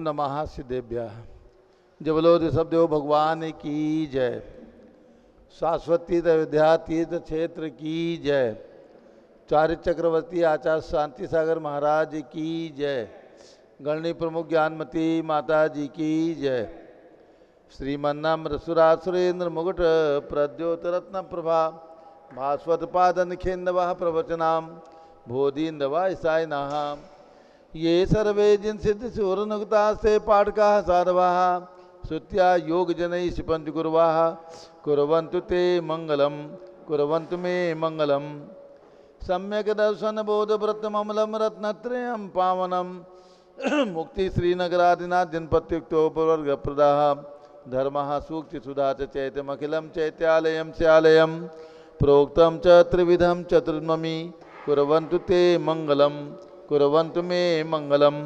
नमः सिद्धेभ्यः। जबलोद शब्देव भगवान की जय। शाश्वती विद्या तीर्थ क्षेत्र की जय। चार्य चक्रवर्ती आचार्य शांति सागर महाराज की जय। गणनी प्रमुख ज्ञानमती माता जी की जय। श्रीमन्नाम सुरासुरेंद्र मुकुट प्रद्योत रत्न प्रभा भास्वत पादन खेन्दवा प्रवचनाम बोधीन्दवा ईसाई नहा। ये सर्वे जिन सिद्ध सुरनुगता से पाठका साधवा श्रुत्या योग जनई शिपंच गुरुवा कुर्वन्तु ते मंगलम कुर्वन्तु मे मंगलम। सम्यक दर्शन बोध व्रत ममलम रत्नत्रयम पावनम मुक्ति श्रीनगरादिनाथ जनपत्युक्तो प्रवर्ग प्रदाह धर्म सूक्ति सुधा चैतमखिलम चैत्यालयम स्यालयम प्रोक्तम च त्रिविधम चतुर्ममी कुर्वन्तु ते मंगलम कुर्वन्तु मे मंगलम।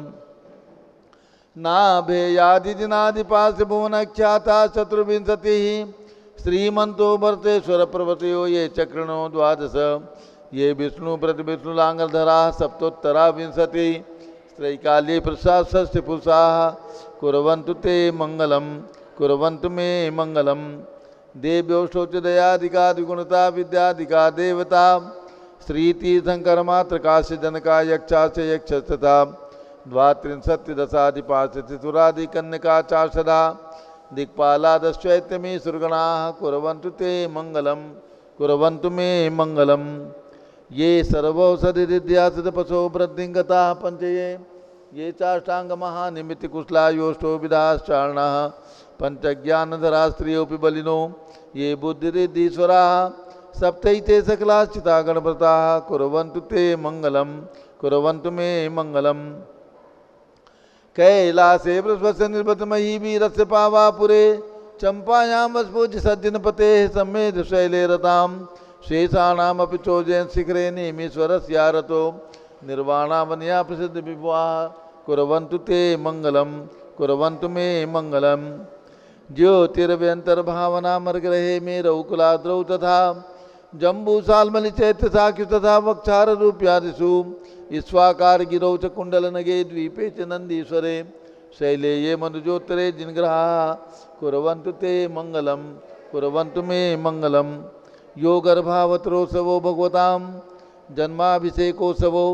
नाभेयादिदिनादिपास भुवनख्याता चतुर्विंशति श्रीमंतो भरतेश्वर प्रवतयो ये चक्रणो द्वादश ये विष्णु प्रतिविष्णुलांगधरा सप्तोत्तरा विंशति त्रैकाली प्रसाद षष्ठी पुरुषा कुर्वन्तु ते मंगलम कुर्वन्तु मे मंगलम। देव्यो शोचदयादिकादिगुणता विद्यादिका देवता श्रीतीर्थंकर मात्र काश्य जनका यक्षा से यक्ष तथा द्वात्रिंशत्दशाधिपाशुरादि कन्यका चार्षदा दिक्पालादश्चैत्यमी सुरगणा कुर्वन्तु ते मंगलम कुर्वन्तु मे मंगलम। ये सर्वौषधिद्यासपशो वृद्धिंगता पंचये ये चाष्टांग महानिमित्त कुशला योष्टो विधाश्चारणा पंचज्ञानधरा स्त्रियोपि बलिनो ये बुद्धिरिद्धीश्वरा सप्तैते सकलाश्चिता गणव्रता कुर्वन्तु ते मंगलम कुर्वन्तु मे मंगलम। कैलासे वृषभस्य निर्बतमयी वीरस्य पावापुरे चंपायां वस्पूज्य सज्जनपते सम्मेद शैले रतां शेषाणामपि चोजयन् शिखरे नेमीश्वरस्यारतो निर्वाणावन्या प्रसिद्ध विभुः कुर्वन्तु ते मंगलम कुर्वन्तु मे मंगलम। ज्योतिर्व्यंतर्भावना मर्गरहे मे रौकुलाद्रौ तथा जम्बूसालमलि चैत्य साक्ष्य तथा वक्षार रूप्यादिषु ईश्वाकार गिरौ च कुंडल नगे द्वीपे च नंदीश्वरे शैले ये मनुजोत्तरे जिनग्रहा कुर्वन्तु ते मंगलम कुर्वन्तु मे मंगलम। यो गर्भावतरोत्सवो भगवतां जन्माभिषेकोत्सवो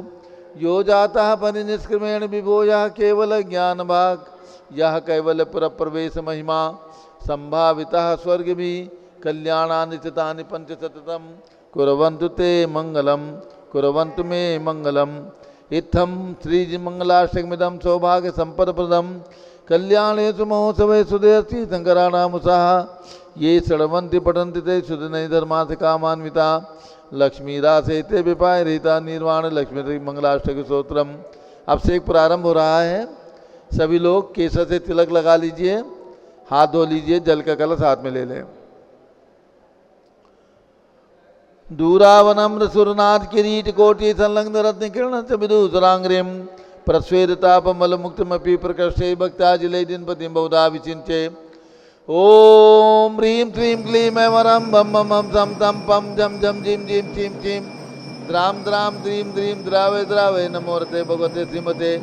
यो जाता परिनिष्क्रमेण विभो यः केवल ज्ञान भाग यह कैवल्य प्रवेश महिमा संभाविता स्वर्ग भी कल्याणानि चितानि पंचशतम कुर्वन्तु ते मंगलम कुर्वन्तु मे मंगलम। इत्थम श्रीमंगलाष्टकमिदं सौभाग्य संपदप्रदं कल्याणेषु महोत्सवे सुदेशि शंकराणामुषाः ये शृण्वन्ति पठन्ति ते सुदिनै धर्मार्थ कामान्विता लक्ष्मीदासेते विपाय रहिता निर्वाण लक्ष्मी मंगलाष्टक स्तोत्रम। अब से एक प्रारंभ हो रहा है। सभी लोग केसर से तिलक लगा लीजिए, हाथ धो लीजिए, जल का कलश हाथ में ले लें। दूरावनम्र सुरनाथ किरीट कोटि संलग्न रत्न किरण च विदुषरांग्रिम प्रस्वेदतापमल मुक्तमपि प्रकृष्टे भक्ताजिले दिनपतिं बहुधा विचिन्त्य ओम ह्रीं श्रीं क्लीं ऐं वरं बम बम बम सम तम पम जम जम जिम जिम चीम चीम द्राम द्राम द्रीं द्रीं द्रावे द्रावे नमोरते भगवते श्रीमते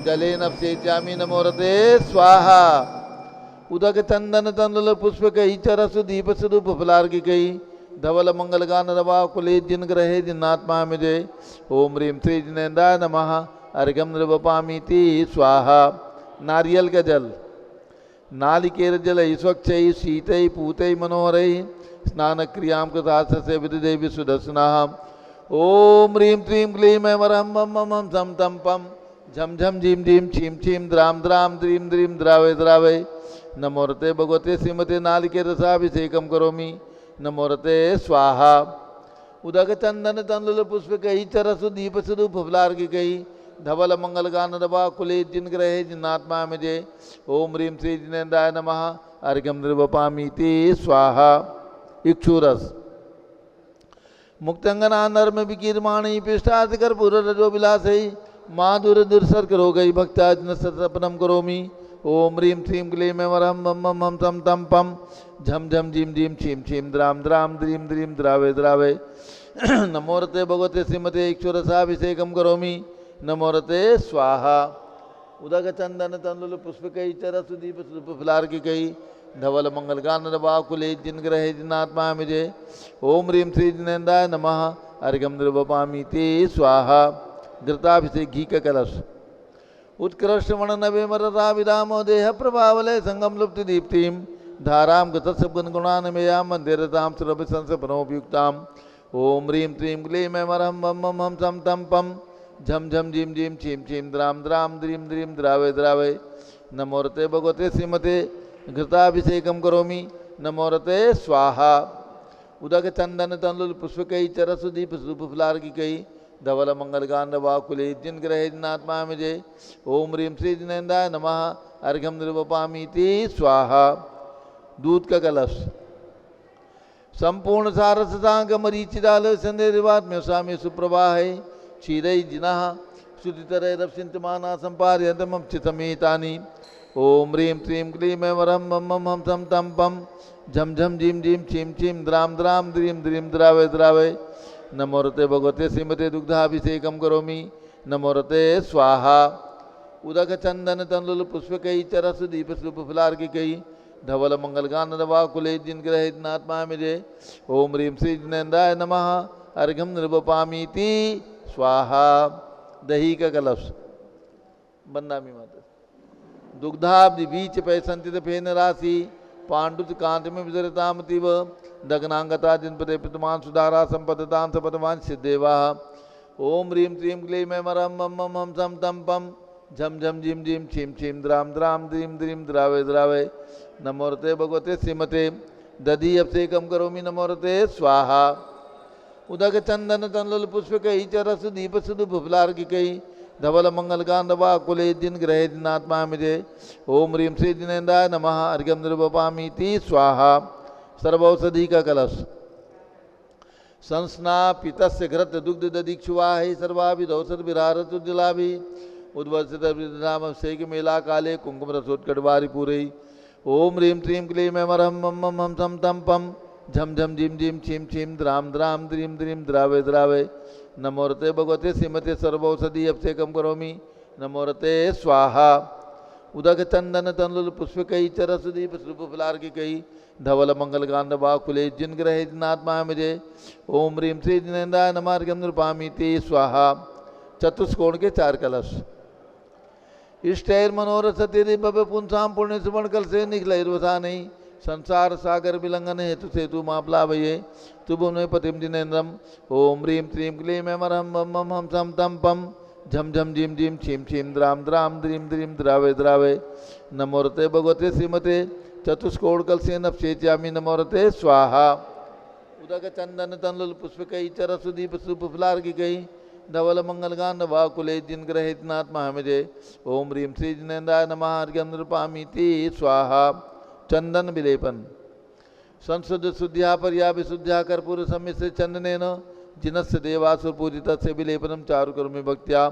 जले नप्से चामी नमोरते स्वाहा। उदक चंदन तंदल पुष्प कई चरसु दीप सुदूप फलार्घ कई धवल मंगल गान रवा कुले जिन ग्रहे जिन्नात्मा मिजे ओम ह्रीं श्री जिनेन्द्राय नमः अर्घ्यम नृवपामीति स्वाहा। नारियल का जल नालिकेर जल स्वच्छ शीत पूत मनोहर स्नान क्रियां कृतार्थ से विदे विशुदस्ना ओम ह्रीं श्रीं क्लीं ऐं वरं बम बम बम सम तम पम झम झम झीम झीम छीम छीम द्राम द्राम द्रीं द्रीं द्रावे द्रावे नमोरते भगवते श्रीमते नालिकेर रसाभिषेकम करोमि नमोरते स्वाहा। उदक चंदन तंदुल पुष्प कही चरसु दीप सुदु फलार्घ कही धवल मंगल गान रवा कुले जिन ग्रहे जिन्नात्मा मिजे ओम ह्रीं श्री जिनेन्द्राय नमः अर्घ्यम नृवपामीति स्वाहा। इक्षुरस मुक्तंगना नर्म विकीर्माणी पृष्ठार्थ कर्पूर रजो विलासई माधुर दुर्सर करो गई भक्ताजन सतपनम करोमि ओम ह्रीं श्रीं क्लीं ऐं वरं बम बम बम सम तम पम झम झम झीम झीम छीम छीम द्राम द्राम द्रीं द्रीं द्रावे द्रावे नमोरते भगवते श्रीमते ईश्वर साभिषेकम करोमि नमोरते स्वाहा। उदक चंदन तंदुल पुष्पकई चरसुदीप फुलार की कई धवल मंगल गान बाकुले जिन ग्रहे जिनात्मा मिजे ओम ह्रीम श्री जिनेन्द्राय नमः अर्घ्यम निर्वपामि ते स्वाहा घृताभिषेक घी का कलश उत्कृष्ट वर्णनवे मरता विरामो देह प्रभावलय संगम लुप्त दीप्तिम धारां गतस्य गुणगुणान्मयां मंदिरतां सुरभिसंसपनोपयुक्तां ओम ह्रीं त्रीं क्लीं ऐमरं मम मम हम सम तम पम झम झम झीम झीम छीम छीम द्राम द्राम द्रीम द्रीम द्रावे द्रावे नमोरते भगवते श्रीमते घृताभिषेकम करोमि नमोरते स्वाहा उदक चंदन तंदुल पुष्पकई चरसुदीप फुलार की कई धवल मंगल गान वाकुले जिन ग्रहे जिनात्मा मिजे ओम ह्रीं श्री जिनेन्द्राय नमः अर्घ्यम निर्वपामि ते स्वाहा दूध का कलश संपूर्ण सारसतांग मरीचिदाल संदेवात्म्य स्वामी सुप्रभा है क्षीरई जिना श्रुतितरय रपसिंतमाना संपार्यतमं चितमेतानि ओम ह्रीं त्रीं क्लीं ऐमरं मम मम हम सम तम पम झम झम झीम झीम छीम छीम द्राम द्राम द्रीम द्रीम द्रावे द्रावे नमोरते भगवते श्रीमते दुग्धाभिषेकम करोमि नमोरते स्वाहा उदक चंदन तंदुल पुष्पकई चरसुदीप फुलार की कई धवल मंगल गान वाकुले जिन ग्रहे जिनात्मा मिजे ओम ह्रीं श्री जिनेन्द्राय नमः अर्घ्यम निर्वपामि ते स्वाहा दही का कलश बंदामी माता दुग्धाब्धि बीच पैसंतित फेन राशि पांडुत कांत में विजरतामतिव दग्नांगता जिनपते पितमान सुधारा संपदतां सपदवान सिद्धेवा ओम ह्रीं त्रीं क्लीं ऐमरं मम मम हम सम तम पम झम झम झीम झीम छीम छीम द्राम द्राम द्रीम द्रीम द्रावे द्रावे नमोरते भगवते श्रीमते दधि अभिषेकम करोमि नमोरते स्वाहा उदक चंदन तंदुल पुष्पकई चरसुदीप फुलार की कई धवल मंगल गान वाकुले जिन ग्रहे जिनात्मा मिजे ओम ह्रीं श्री जिनेन्द्राय नमः अर्घ्यम निर्वपामि ते स्वाहा सर्वौषधि का कलश संस्नापितस्य घृत दुग्ध ददीक्षुवाहि सर्वाभिध औषध विरारतुजलाभि उद्वर्षित नाम अभिषेक मेला काले कुंकुम रसोत्कटवारी पूरे ओम ह्रीं त्रीं क्लीं ऐमरं मम मम हम सम तम पम झम झम झीम झीम छीम छीम द्राम द्राम द्रीम द्रीम द्रावे द्रावे नमोरते भगवते श्रीमते सर्वौषधि अभिषेकम करोमि नमोरते स्वाहा उदक चंदन तंदुल पुष्पकई चरसुदीप फुलार की कई धवल मंगल गान वाकुले जिन ग्रहे जिनात्मा मिजे ओम ह्रीं श्री जिनेन्द्राय नमः अर्घ्यम निर्वपामि ते स्वाहा चतुष्कोण के 4 कलश इष्टैर मनोरथ तेरे भव्य पुंसाम पुण्य सुवर्ण कल से निखलैर्वसा नहीं संसार सागर विलंघन हेतु सेतु मापलाभये तुभुम पतिम जिनेन्द्रम ओम ह्रीं त्रीं क्लीं ऐमरं मम मम हम सम तम पम झम झम झीम झीम छीम छीम द्राम द्राम द्रीम द्रीम द्रावे द्रावे नमोरते भगवते श्रीमते चतुष्कोण कल से नपसेच्यामि नमोरते स्वाहा उदक चंदन तंदुल पुष्पकई चरसुदीप फुलार की कई धवल मंगल गान वाकुले जिन ग्रहे जिनात्मा मिजे ओम ह्रीं श्री जिनेन्द्राय नमः अर्घ्यम निर्वपामि ते स्वाहा चंदन विलेपन संशुद्ध शुद्ध्या पर्या विशुद्ध्या कर्पूर सम्मिश्र चंदनेन जिनस्य देवासुर पूजितस्य विलेपनम चारु करोमि भक्त्या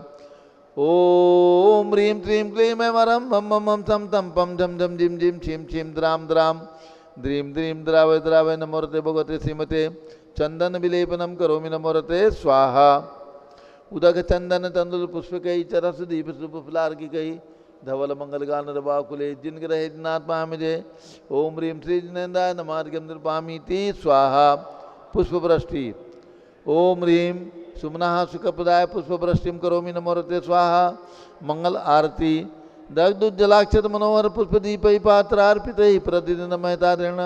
ओम ह्रीं त्रीं क्लीं ऐमरं मम मम हम सम तम पम झम झम झीम झीम छीम छीम द्राम द्राम द्रीम द्रीम द्रावे द्रावे नमोरते भगवते श्रीमते चंदन विलेपनम करोमि नमोरते स्वाहा उदक चंदन तंदुल पुष्पकई चरसुदीप फुलार की कई धवल मंगल गान वाकुले जिन ग्रहे जिनात्मा मिजे ओम ह्रीं श्री जिनेन्द्राय नमः अर्घ्यम निर्वपामि ते स्वाहा पुष्पवृष्टि ओम ह्रीं सुमनः सुखप्रदाय पुष्पवृष्टिम करोमि नमोरते स्वाहा मंगल आरती दग्धुज्जलाक्षत मनोहर पुष्पदीपै पात्रार्पितैः प्रतिदिन महतारेण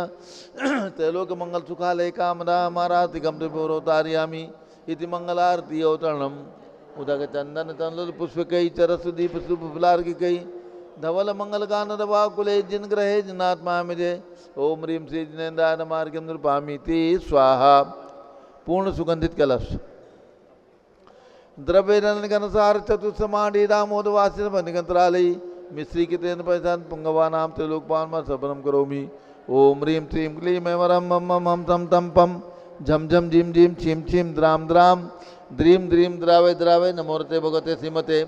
त्रैलोक मंगल सुखालय कामदा मारातिकं त्रिपुरोतारयामि इति मंगलारती अवतरणम उदक चंदन तंदुल पुष्पकई चरसुदीप फुलार की कई धवल मंगल गान वाकुले जिन ग्रहे जिनात्मा मिजे ओम ह्रीं श्री जिनेन्द्राय नमः अर्घ्यम निर्वपामि ते स्वाहा पूर्ण सुगंधित कलश द्रव्य गणसार चतुस्समाढ़ी दामोदवासी निगंतरालयी मिश्री के तेन पैसा पुंगवानाम त्रिलोकपान सपनम करोमि ओम ह्रीं त्रीं क्लीं ऐमरं मम मम हम सम तम पम झम झम झीम झीम छीम छीम द्राम द्राम द्रीम द्रीम द्रावे द्रावे नमोरते भगवते श्रीमते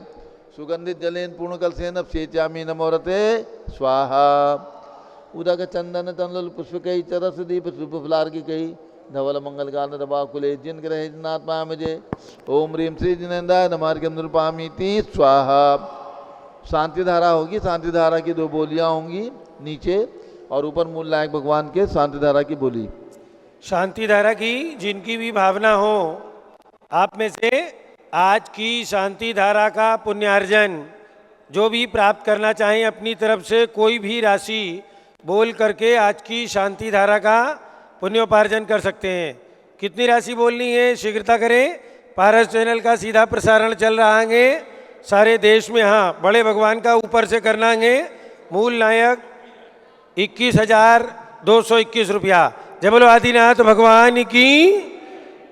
सुगंधित जलेन पूर्ण कलसेन अभिषेच्यामि नमोरते स्वाहा उदक चंदन तंदुल पुष्पकई चरसुदीप फुलार की कई धवल मंगल गान वाकुले जिन ग्रहे जिनात्मा मिजे ओम ह्रीं श्री जिनेन्द्राय नमः अर्घ्यम निर्वपामि ते स्वाहा शांति धारा होगी, शांति धारा की 2 बोलियां होंगी नीचे, और ऊपर मूल नायक भगवान के शांति धारा की बोली। शांति धारा की जिनकी भी भावना हो, आप में से आज की शांति धारा का पुण्यार्जन जो भी प्राप्त करना चाहें अपनी तरफ से कोई भी राशि बोल करके आज की शांति धारा का पुण्योपार्जन कर सकते हैं। कितनी राशि बोलनी है शीघ्रता करें। पारस चैनल का सीधा प्रसारण चल रहा है सारे देश में। हाँ, बड़े भगवान का ऊपर से करना है। मूल नायक 21,221 रुपया। जय बोलो आदिनाथ भगवान की।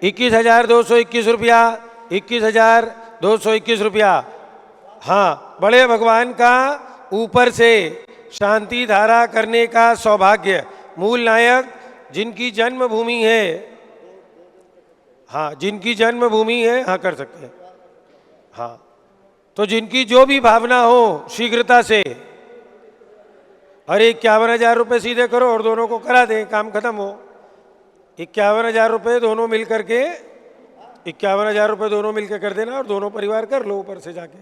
21,221 रुपया, 21,221 रुपया। हाँ, बड़े भगवान का ऊपर से शांति धारा करने का सौभाग्य। मूल नायक जिनकी जन्मभूमि है, हाँ जिनकी जन्मभूमि है, हाँ कर सकते हैं। हाँ, तो जिनकी जो भी भावना हो शीघ्रता से, अरे 51,000 रुपये सीधे करो और दोनों को करा दें, काम खत्म हो। 51,000 रुपये दोनों मिल करके, 51,000 रुपये दोनों मिलकर कर देना और दोनों परिवार कर लो ऊपर से जाके।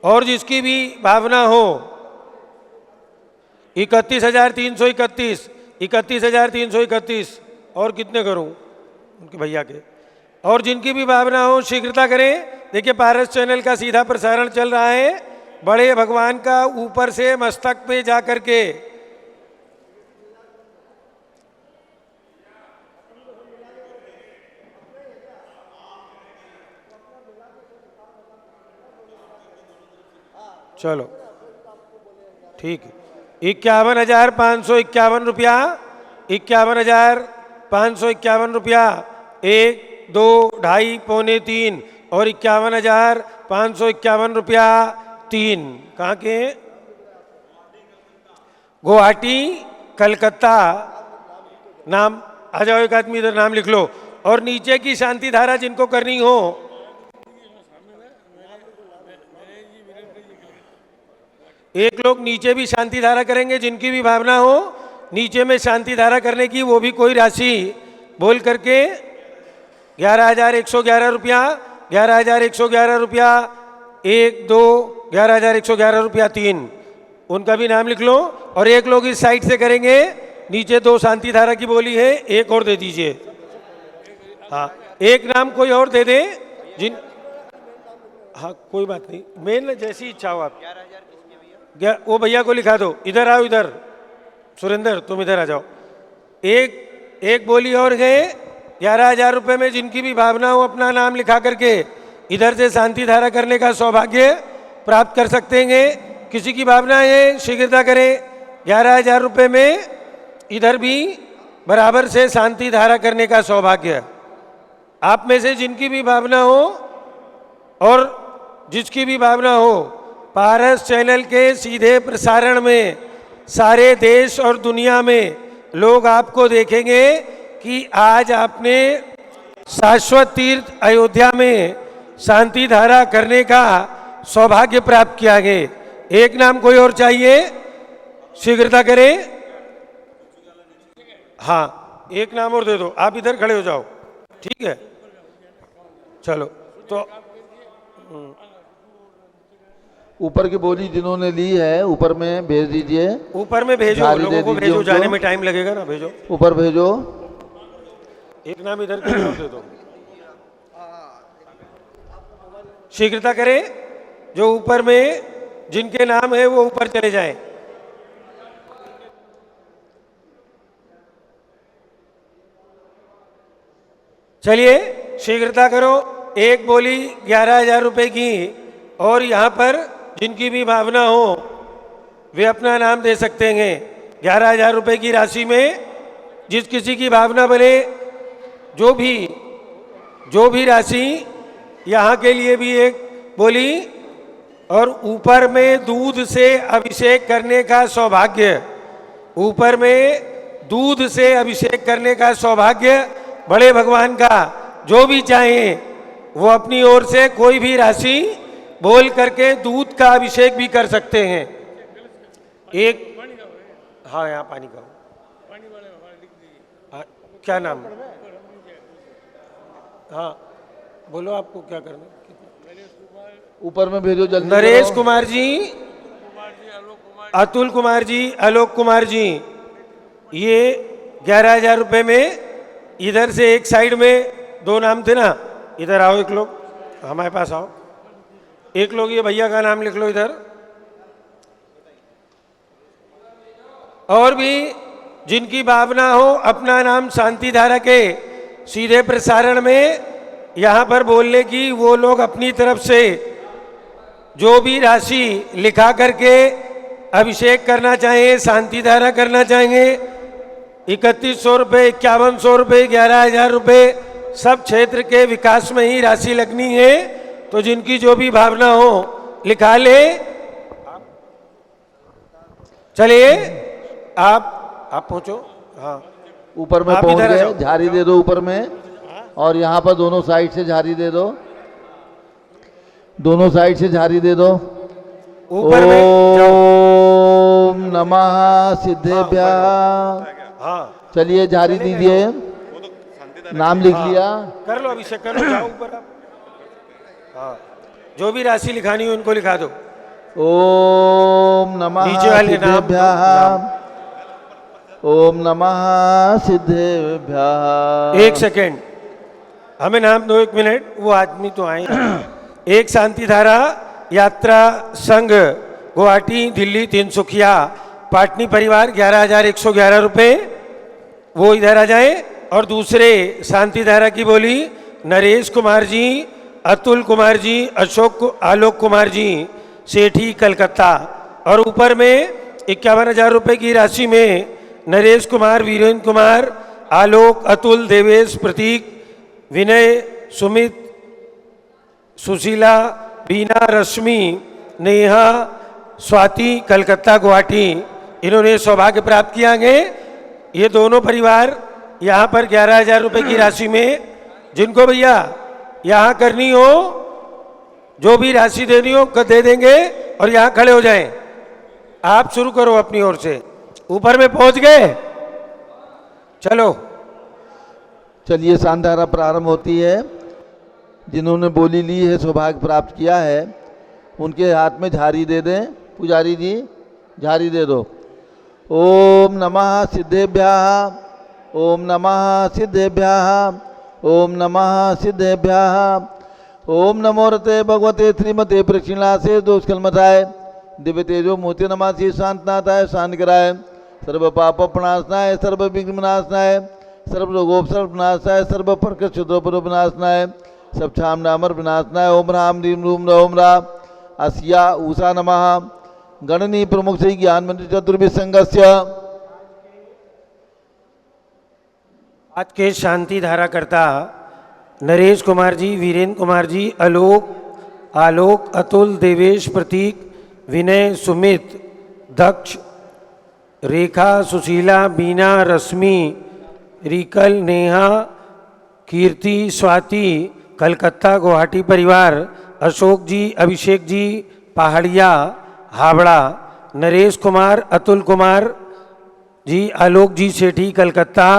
और जिसकी भी भावना हो 31,331, 31,331। और कितने करूं उनके भैया के। और जिनकी भी भावना हो शीघ्रता करें। देखिए पारस चैनल का सीधा प्रसारण चल रहा है बड़े भगवान का ऊपर से मस्तक पे जा करके। चलो ठीक है। 51,551 रुपया, 51,551 रुपया। 1, 2, ढाई, पौने 3 और 51,551 रुपया 3। कहाँ के? गुवाहाटी, कलकत्ता। नाम आ जाओ, एक आदमी इधर नाम लिख लो। और नीचे की शांति धारा जिनको करनी हो, एक लोग नीचे भी शांति धारा करेंगे। जिनकी भी भावना हो नीचे में शांति धारा करने की, वो भी कोई राशि बोल करके 11,111 रुपया, 11,111 रुपया। 1, 2, 11,111 रुपया 3। उनका भी नाम लिख लो। और एक लोग इस साइड से करेंगे, नीचे 2 शांति धारा की बोली है, एक और दे दीजिए। हाँ, एक नाम कोई और दे दे जिन, हाँ कोई बात नहीं, मेन जैसी इच्छा हो आप। वो भैया को लिखा दो। इधर आओ, इधर सुरेंद्र तुम इधर आ जाओ। एक बोली और गए 11,000 रुपये में। जिनकी भी भावना हो अपना नाम लिखा करके इधर से शांति धारा करने का सौभाग्य प्राप्त कर सकते हैं। किसी की भावना है शीघ्रता करें। 11,000 रुपये में इधर भी बराबर से शांति धारा करने का सौभाग्य। आप में से जिनकी भी भावना हो और जिसकी भी भावना हो, पारस चैनल के सीधे प्रसारण में सारे देश और दुनिया में लोग आपको देखेंगे कि आज आपने शाश्वत तीर्थ अयोध्या में शांति धारा करने का सौभाग्य प्राप्त किया है। एक नाम कोई और चाहिए, शीघ्रता करें। हाँ, एक नाम और दे दो। आप इधर खड़े हो जाओ, ठीक है। चलो तो ऊपर की बोली जिन्होंने ली है ऊपर में भेज दीजिए। ऊपर में भेजो, लोगों को भेजो, जाने में टाइम लगेगा ना, भेजो ऊपर भेजो। एक नाम इधर दे दो, शीघ्रता करें। जो ऊपर में जिनके नाम है वो ऊपर चले जाएं। चलिए शीघ्रता करो। एक बोली 11,000 रुपये की। और यहाँ पर जिनकी भी भावना हो वे अपना नाम दे सकते हैं। 11,000 रुपये की राशि में जिस किसी की भावना बने, जो भी राशि, यहाँ के लिए भी एक बोली। और ऊपर में दूध से अभिषेक करने का सौभाग्य, ऊपर में दूध से अभिषेक करने का सौभाग्य बड़े भगवान का। जो भी चाहें वो अपनी ओर से कोई भी राशि बोल करके दूध का अभिषेक भी कर सकते हैं। एक, हाँ यहाँ पानी का, हाँ, क्या नाम? हाँ बोलो, आपको क्या करना? ऊपर में भेजो जल्दी नरेश करो। कुमार जी, अतुल कुमार जी, आलोक कुमार जी, ये 11,000 रुपए में। इधर से एक साइड में 2 नाम थे ना, इधर आओ एक लोग, हमारे पास आओ एक लोग, ये भैया का नाम लिख लो इधर। और भी जिनकी भावना हो अपना नाम शांति धारा के सीधे प्रसारण में यहाँ पर बोलने की, वो लोग अपनी तरफ से जो भी राशि लिखा करके अभिषेक करना चाहें, शांति धारा करना चाहेंगे, 3100 रुपये, 5100 रुपये, 11,000 रुपये, सब क्षेत्र के विकास में ही राशि लगनी है। तो जिनकी जो भी भावना हो लिखा ले। चलिए आप पहुंचो। हाँ, ऊपर में आप पहुंच इधर आ गए, जाओ। झाड़ी दे दो ऊपर में, और यहाँ पर दोनों साइड से झाड़ी दे दो, दोनों साइड से झाड़ी दे दो। ऊपर में जाओ। ओम नमः सिद्धेभ्यः। हाँ, चलिए झाड़ी दीजिए, नाम लिख लिया। कर लो अभिषेक, कर लो, जाओ ऊपर आप। हाँ, जो भी राशि लिखानी हो उनको लिखा दो। ओम नमः नीचे वाले नाम, सिद्धेभ्यः। ओम नमः सिद्धेभ्यः। एक सेकेंड, हमें नाम दो, 1 मिनट, वो आदमी तो आए। एक शांति धारा यात्रा संघ गुवाहाटी दिल्ली तिनसुकिया पाटनी परिवार 11,111 रुपये, वो इधर आ जाए। और दूसरे शांति धारा की बोली नरेश कुमार जी, अतुल कुमार जी, आलोक कुमार जी, सेठी कलकत्ता। और ऊपर में 51,000 रुपये की राशि में नरेश कुमार, वीरेंद्र कुमार, आलोक, अतुल, देवेश, प्रतीक, विनय, सुमित, सुशीला, बीना, रश्मि, नेहा, स्वाति, कलकत्ता गुवाहाटी, इन्होंने सौभाग्य प्राप्त किया है। ये दोनों परिवार यहाँ पर 11,000 रुपये की राशि में, जिनको भैया यहाँ करनी हो, जो भी राशि देनी हो दे देंगे, और यहाँ खड़े हो जाएं। आप शुरू करो अपनी ओर से। ऊपर में पहुंच गए, चलो। चलिए शानदारा प्रारंभ होती है। जिन्होंने बोली ली है, सौभाग्य प्राप्त किया है, उनके हाथ में झाड़ी दे दें। पुजारी जी झाड़ी दे दो। ओम नमः सिद्धेभ्यः। ओम नमः सिद्धेभ्यः। ओम नमः सिद्धेभ्यः। ओम नमो रते भगवते श्रीमते प्रक्षिणासे दोषकलमताय दिव्य तेजो मोती नमासी शांतनाथाय शांत कराय सर्व पाप प्रणाशनाय सर्व विघ्न विनाशनाय सर्व रोगोपसर्व विनाशनाय सर्व प्रकृत क्षुद्रोपर विनाशनाय सब छाम नामर विनाशनाय। ओम राम रीम रूम ओम रा अस्या ऊषा नमः। गणनी प्रमुख से ज्ञान मंत्र चतुर्भि संघस्य। आज के शांति धारा करता नरेश कुमार जी, वीरेंद्र कुमार जी, आलोक, अतुल, देवेश, प्रतीक, विनय, सुमित, दक्ष, रेखा, सुशीला, बीना, रश्मि, रिकल, नेहा, कीर्ति, स्वाति, कलकत्ता गुवाहाटी परिवार, अशोक जी, अभिषेक जी, पहाड़िया, हावड़ा, नरेश कुमार, अतुल कुमार जी, आलोक जी, सेठी कलकत्ता,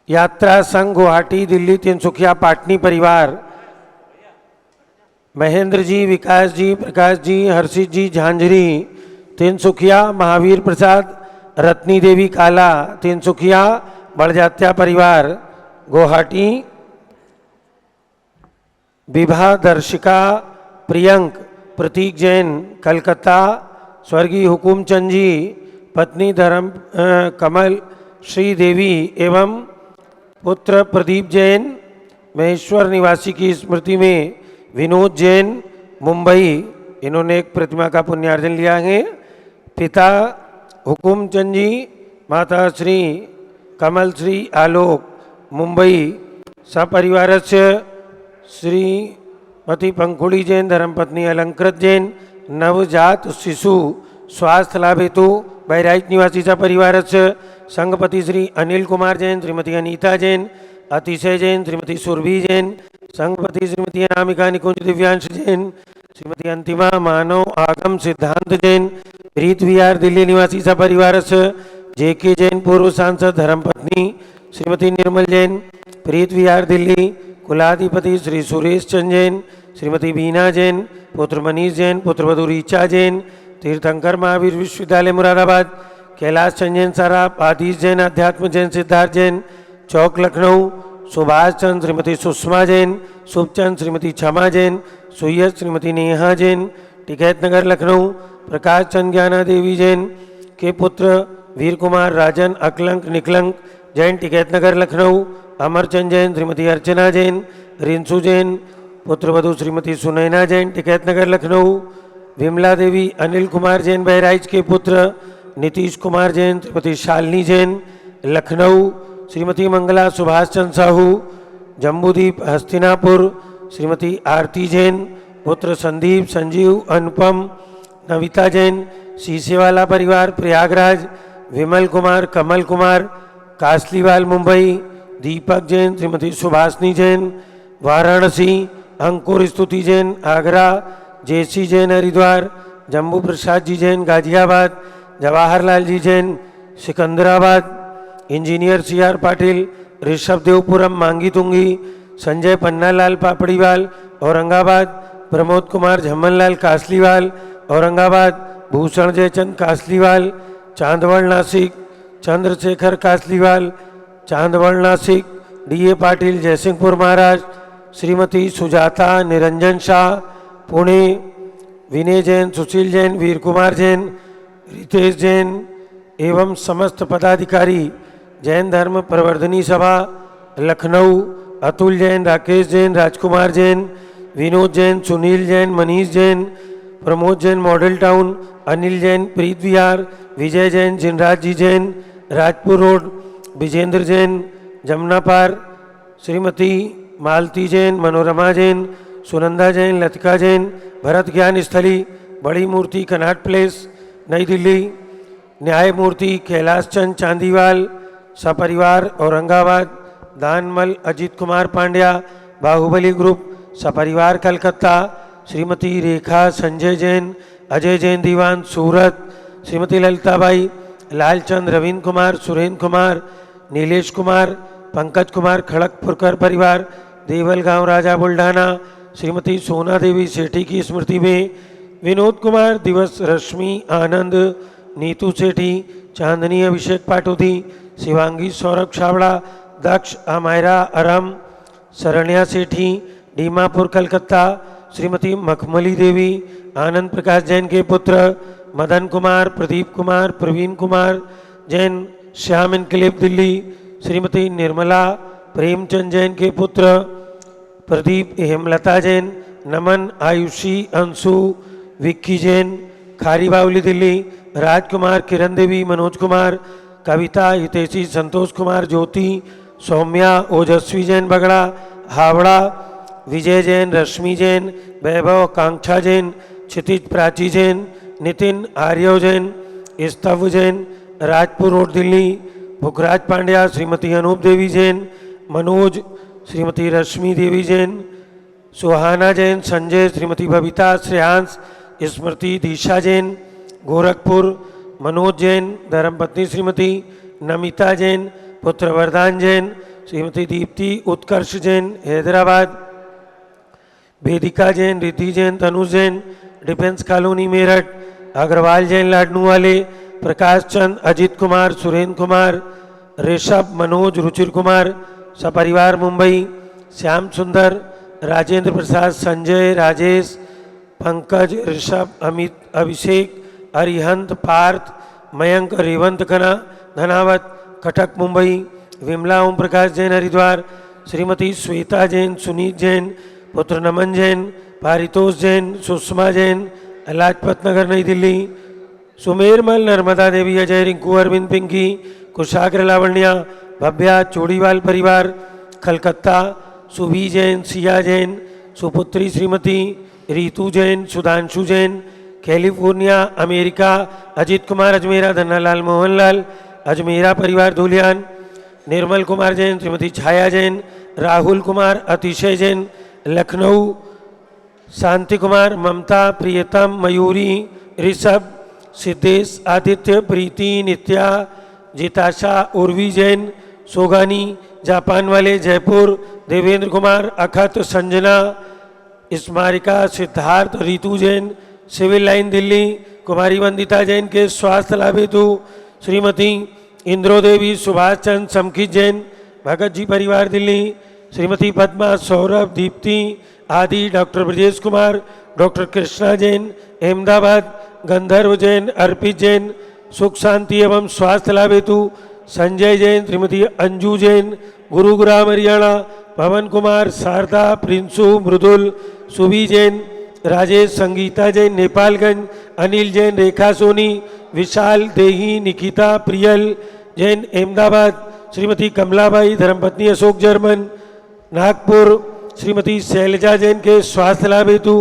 यात्रा संघ गुवाहाटी दिल्ली तिनसुकिया पाटनी परिवार, महेंद्र जी, विकास जी, प्रकाश जी, हर्षित जी, झांझरी तिनसुकिया, महावीर प्रसाद, रत्नी देवी काला तिनसुकिया बड़जात्या परिवार गुवाहाटी, विभा दर्शिका प्रियंक प्रतीक जैन कलकत्ता, स्वर्गीय हुकुमचंद जी पत्नी धर्म कमल श्री देवी एवं पुत्र प्रदीप जैन महेश्वर निवासी की स्मृति में विनोद जैन मुंबई, इन्होंने एक प्रतिमा का पुण्यार्जन लिया है। पिता हुकुमचंद जी, माता श्री कमल श्री आलोक मुंबई, सपरिवार से श्रीमती पंखुड़ी जैन, धर्मपत्नी अलंकृत जैन, नवजात शिशु स्वास्थ्य लाभ हेतु बहराइच निवासी सपरिवार से संघपति श्री अनिल कुमार जैन, श्रीमती अनीता जैन, अतिशय जैन, श्रीमती सुरभि जैन, संघपति श्रीमती अनामिका निकुंज दिव्यांश जैन, श्रीमती अंतिमा मानव आगम सिद्धांत जैन, प्रीत विहार दिल्ली निवासी सपरिवार से जेके जैन, पूर्व सांसद धर्मपत्नी श्रीमती निर्मल जैन, प्रीत विहार दिल्ली, कुलाधिपति श्री सुरेश चंद जैन, श्रीमती बीना जैन, पुत्र मनीष जैन, पुत्रवधू रीचा जैन, तीर्थंकर महावीर विश्वविद्यालय मुरादाबाद, कैलाश चंद जैन सराफ, आदिश जैन, अध्यात्म जैन, सिद्धार्थ जैन, चौक लखनऊ, सुभाष चंद श्रीमती सुषमा जैन, शुभचंद श्रीमती क्षमा जैन, सुयस श्रीमती नेहा जैन, टिकैत नगर लखनऊ, प्रकाश चंद ज्ञाना देवी जैन के पुत्र वीर कुमार राजन अकलंक निकलंक जैन, टिकैत नगर लखनऊ, अमरचंद जैन श्रीमती अर्चना जैन, रिंसू जैन, पुत्रवधू श्रीमती सुनैना जैन, टिकैत नगर लखनऊ, विमला देवी अनिल कुमार जैन बहराइच के पुत्र नीतीश कुमार जैन, श्रीमती शालिनी जैन, लखनऊ, श्रीमती मंगला सुभाष चंद्र साहू, जम्बूदीप हस्तिनापुर, श्रीमती आरती जैन, पुत्र संदीप संजीव अनुपम नविता जैन, शीशेवाला परिवार प्रयागराज, विमल कुमार कमल कुमार कासलीवाल मुंबई, दीपक Jain, Shrimati Subhashini Jain Varanasi, Ankur Stuti Jain Agra, J C Jain Haridwar, Jambu Prasad ji Jain Ghaziabad, Jawaharlal ji Jain Secunderabad, engineer C R Patil Rishabh Devpuram Mangi Tungi, Sanjay Pannalal Papdiwal Aurangabad, Pramod Kumar Jhammanlal Kasliwal Aurangabad, Bhushan Jaichand Kasliwal Chandwad Nashik, Chandrashekhar Kasliwal Chandwad Nashik, D A Patil Jaysingpur Maharashtra, Shrimati Sujata Niranjan Shah Pune, Vinay Jain, Sushil Jain, Veer Kumar Jain, Ritesh Jain एवं समस्त पदाधिकारी, जैन धर्म प्रवर्धनी सभा लखनऊ, अतुल जैन, राकेश जैन, राजकुमार जैन, विनोद जैन, सुनील जैन, मनीष जैन, प्रमोद जैन मॉडल टाउन, अनिल जैन प्रीत विहार, विजय जैन, जिनराज जी जैन राजपुर रोड, विजेंद्र जैन जमुना पार, श्रीमती मालती जैन, मनोरमा जैन, सुनंदा जैन, लतिका जैन, भरत ज्ञान स्थली, बड़ी मूर्ति कनाट प्लेस नई दिल्ली, न्यायमूर्ति कैलाश चंद चांदीवाल सपरिवार औरंगाबाद, दानमल अजीत कुमार पांड्या बाहुबली ग्रुप सपरिवार कलकत्ता, श्रीमती रेखा संजय जैन अजय जैन दीवान सूरत, श्रीमती ललिताबाई लालचंद रविंद्र कुमार सुरेंद्र कुमार नीलेश कुमार पंकज कुमार खड़गपुरकर परिवार देवल गांव राजा बुल्ढाना, श्रीमती सोना देवी सेठी की स्मृति में विनोद कुमार दिवस, रश्मि आनंद, नीतू सेठी, चांदनी अभिषेक पाटोदी, शिवांगी सौरभ छावड़ा, दक्ष अमायरा अरम, शरण्या सेठी डीमापुर कलकत्ता, श्रीमती मखमली देवी आनंद प्रकाश जैन के पुत्र मदन कुमार, प्रदीप कुमार, प्रवीण कुमार जैन श्याम इनकलेब दिल्ली, श्रीमती निर्मला प्रेमचंद जैन के पुत्र प्रदीप हेमलता जैन, नमन आयुषी अंशु विक्की जैन खारी बावली दिल्ली, राजकुमार किरण देवी मनोज कुमार कविता हितेशी संतोष कुमार ज्योति सौम्या ओजस्वी जैन बगड़ा हावड़ा, विजय जैन रश्मि जैन वैभव कांक्षा जैन क्षितिज प्राची जैन नितिन आर्यव जैन स्तव जैन राजपुर रोड दिल्ली, भुखराज पांड्या श्रीमती अनूप देवी जैन, मनोज श्रीमती रश्मि देवी जैन, सुहाना जैन, संजय श्रीमती बबीता श्रेयांश स्मृति दिशा जैन गोरखपुर, मनोज जैन धर्मपत्नी श्रीमती नमिता जैन, पुत्र वरदान जैन, श्रीमती दीप्ति उत्कर्ष जैन हैदराबाद, वेदिका जैन, रिद्धि जैन, तनुज जैन डिफेंस कॉलोनी मेरठ, अग्रवाल जैन लाडनू वाले, प्रकाश चंद, अजित कुमार, सुरेंद्र कुमार, ऋषभ, मनोज, रुचिर कुमार सपरिवार मुंबई, श्याम सुंदर, राजेंद्र प्रसाद, संजय, राजेश, पंकज, ऋषभ, अमित, अभिषेक, अरिहंत, पार्थ, मयंक, रेवंत खन्ना, धनावत, कटक मुंबई, विमला ओम प्रकाश जैन हरिद्वार, श्रीमती श्वेता जैन, सुनीत जैन, पुत्र नमन जैन, पारितोष जैन, सुषमा जैन, लाजपत नगर नई दिल्ली, सुमेरमल, नर्मदा देवी, अजय, रिंकू, अरविंद, पिंकी, कुशाग्र, लावण्या, भव्या, चोड़ीवाल परिवार कलकत्ता, सुभी जैन, सिया जैन, सुपुत्री श्रीमती रीतू जैन, सुधांशु जैन, कैलिफोर्निया अमेरिका, अजीत कुमार अजमेरा, धन्नालाल मोहनलाल अजमेरा परिवार धुलियान, निर्मल कुमार जैन, श्रीमती छाया जैन, राहुल कुमार, अतिशय जैन लखनऊ, शांति कुमार, ममता, प्रियतम, मयूरी, ऋषभ, सिद्धेश, आदित्य, प्रीति, नित्या, जिताशा, उर्वी जैन, सोगानी, जापान वाले, जयपुर, देवेंद्र कुमार, अखत, संजना, स्मारिका सिद्धार्थ रीतु जैन सिविल लाइन दिल्ली, कुमारी वंदिता जैन के स्वास्थ्य लाभ हेतु श्रीमती इंद्रो देवी सुभाष चंद्र समखित जैन भगत जी परिवार दिल्ली, श्रीमती पद्मा सौरभ दीप्ति आदि डॉक्टर ब्रजेश कुमार, डॉक्टर कृष्णा जैन अहमदाबाद, गंधर्व जैन अर्पित जैन सुख शांति एवं स्वास्थ्य लाभ हेतु संजय जैन, श्रीमती अंजू जैन गुरुग्राम हरियाणा, पवन कुमार शारदा प्रिंसू मृदुल सुबी जैन, राजेश संगीता जैन नेपालगंज, अनिल जैन रेखा सोनी, विशाल देही निकिता प्रियल जैन अहमदाबाद, श्रीमती कमलाबाई धर्मपत्नी अशोक जर्मन नागपुर, श्रीमती शैलजा जैन के स्वास्थ्य लाभ हेतु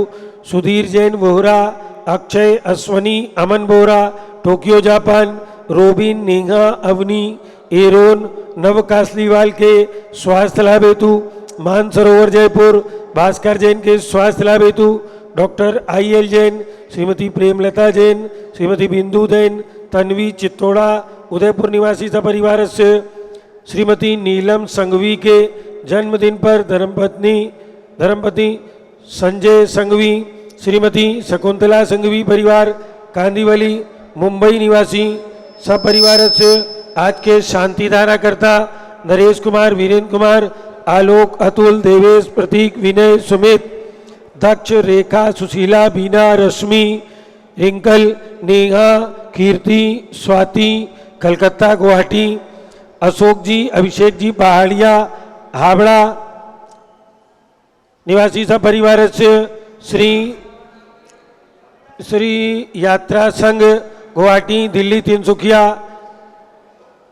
Sudhir Jain Vohra, Akshay Ashwani Aman Bora Tokyo Japan, Robin Neha Avani Aaron Nav Kasliwal के स्वास्थ्य लाभ हेतु मानसरोवर जयपुर, भास्कर जैन के स्वास्थ्य लाभ हेतु डॉक्टर IL जैन, श्रीमती प्रेमलता जैन, श्रीमती बिंदु जैन तन्वी चित्तौड़ा उदयपुर निवासी सपरिवार से, श्रीमती नीलम संघवी के जन्मदिन पर धर्मपति संजय संघवी, श्रीमती शकुंतला संघवी परिवार कांदीवली मुंबई निवासी सपरिवार से आज के शांति धारा करता नरेश कुमार, वीरेंद्र कुमार, आलोक, अतुल, देवेश, प्रतीक, विनय, सुमित, दक्ष, रेखा, सुशीला, बीना, रश्मि, रिंकल, नेहा, कीर्ति, स्वाति, कलकत्ता, गुवाहाटी, अशोक जी, अभिषेक जी पहाड़िया हावड़ा निवासी सपरिवार से, श्री यात्रा संघ गुवाहाटी दिल्ली तिनसुकिया,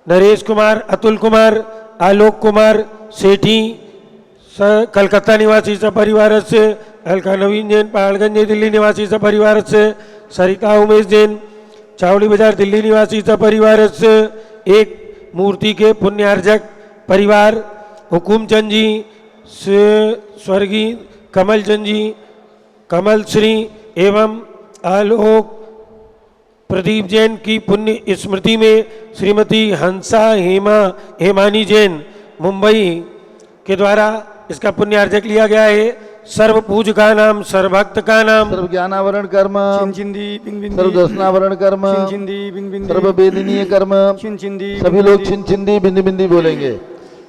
नरेश कुमार, अतुल कुमार, आलोक कुमार सेठी कलकत्ता निवासी सपरिवार से, अलका नवीन जैन पहाड़गंज दिल्ली निवासी सपरिवार से, सरिता उमेश जैन चावड़ी बाजार दिल्ली निवासी सपरिवार से, एक मूर्ति के पुण्यार्जक परिवार हुकुमचंद जी स्वर्गीय कमलचंद जी कमल श्री एवं आलोक प्रदीप जैन की पुण्य स्मृति में श्रीमती हंसा हेमानी जैन मुंबई के द्वारा इसका पुण्यार्जक लिया गया है। सर्व पूज का नाम, सर्वभक्त का नाम, सर्व ज्ञानावरण कर्म, चिंदी बिन बिन सर्व दर्शनावरण कर्म, चिंदी बिन बिन सर्व वेदनीय कर्म, चिंदी सभी लोग छिंदी बिंदी बिंदी बोलेंगे।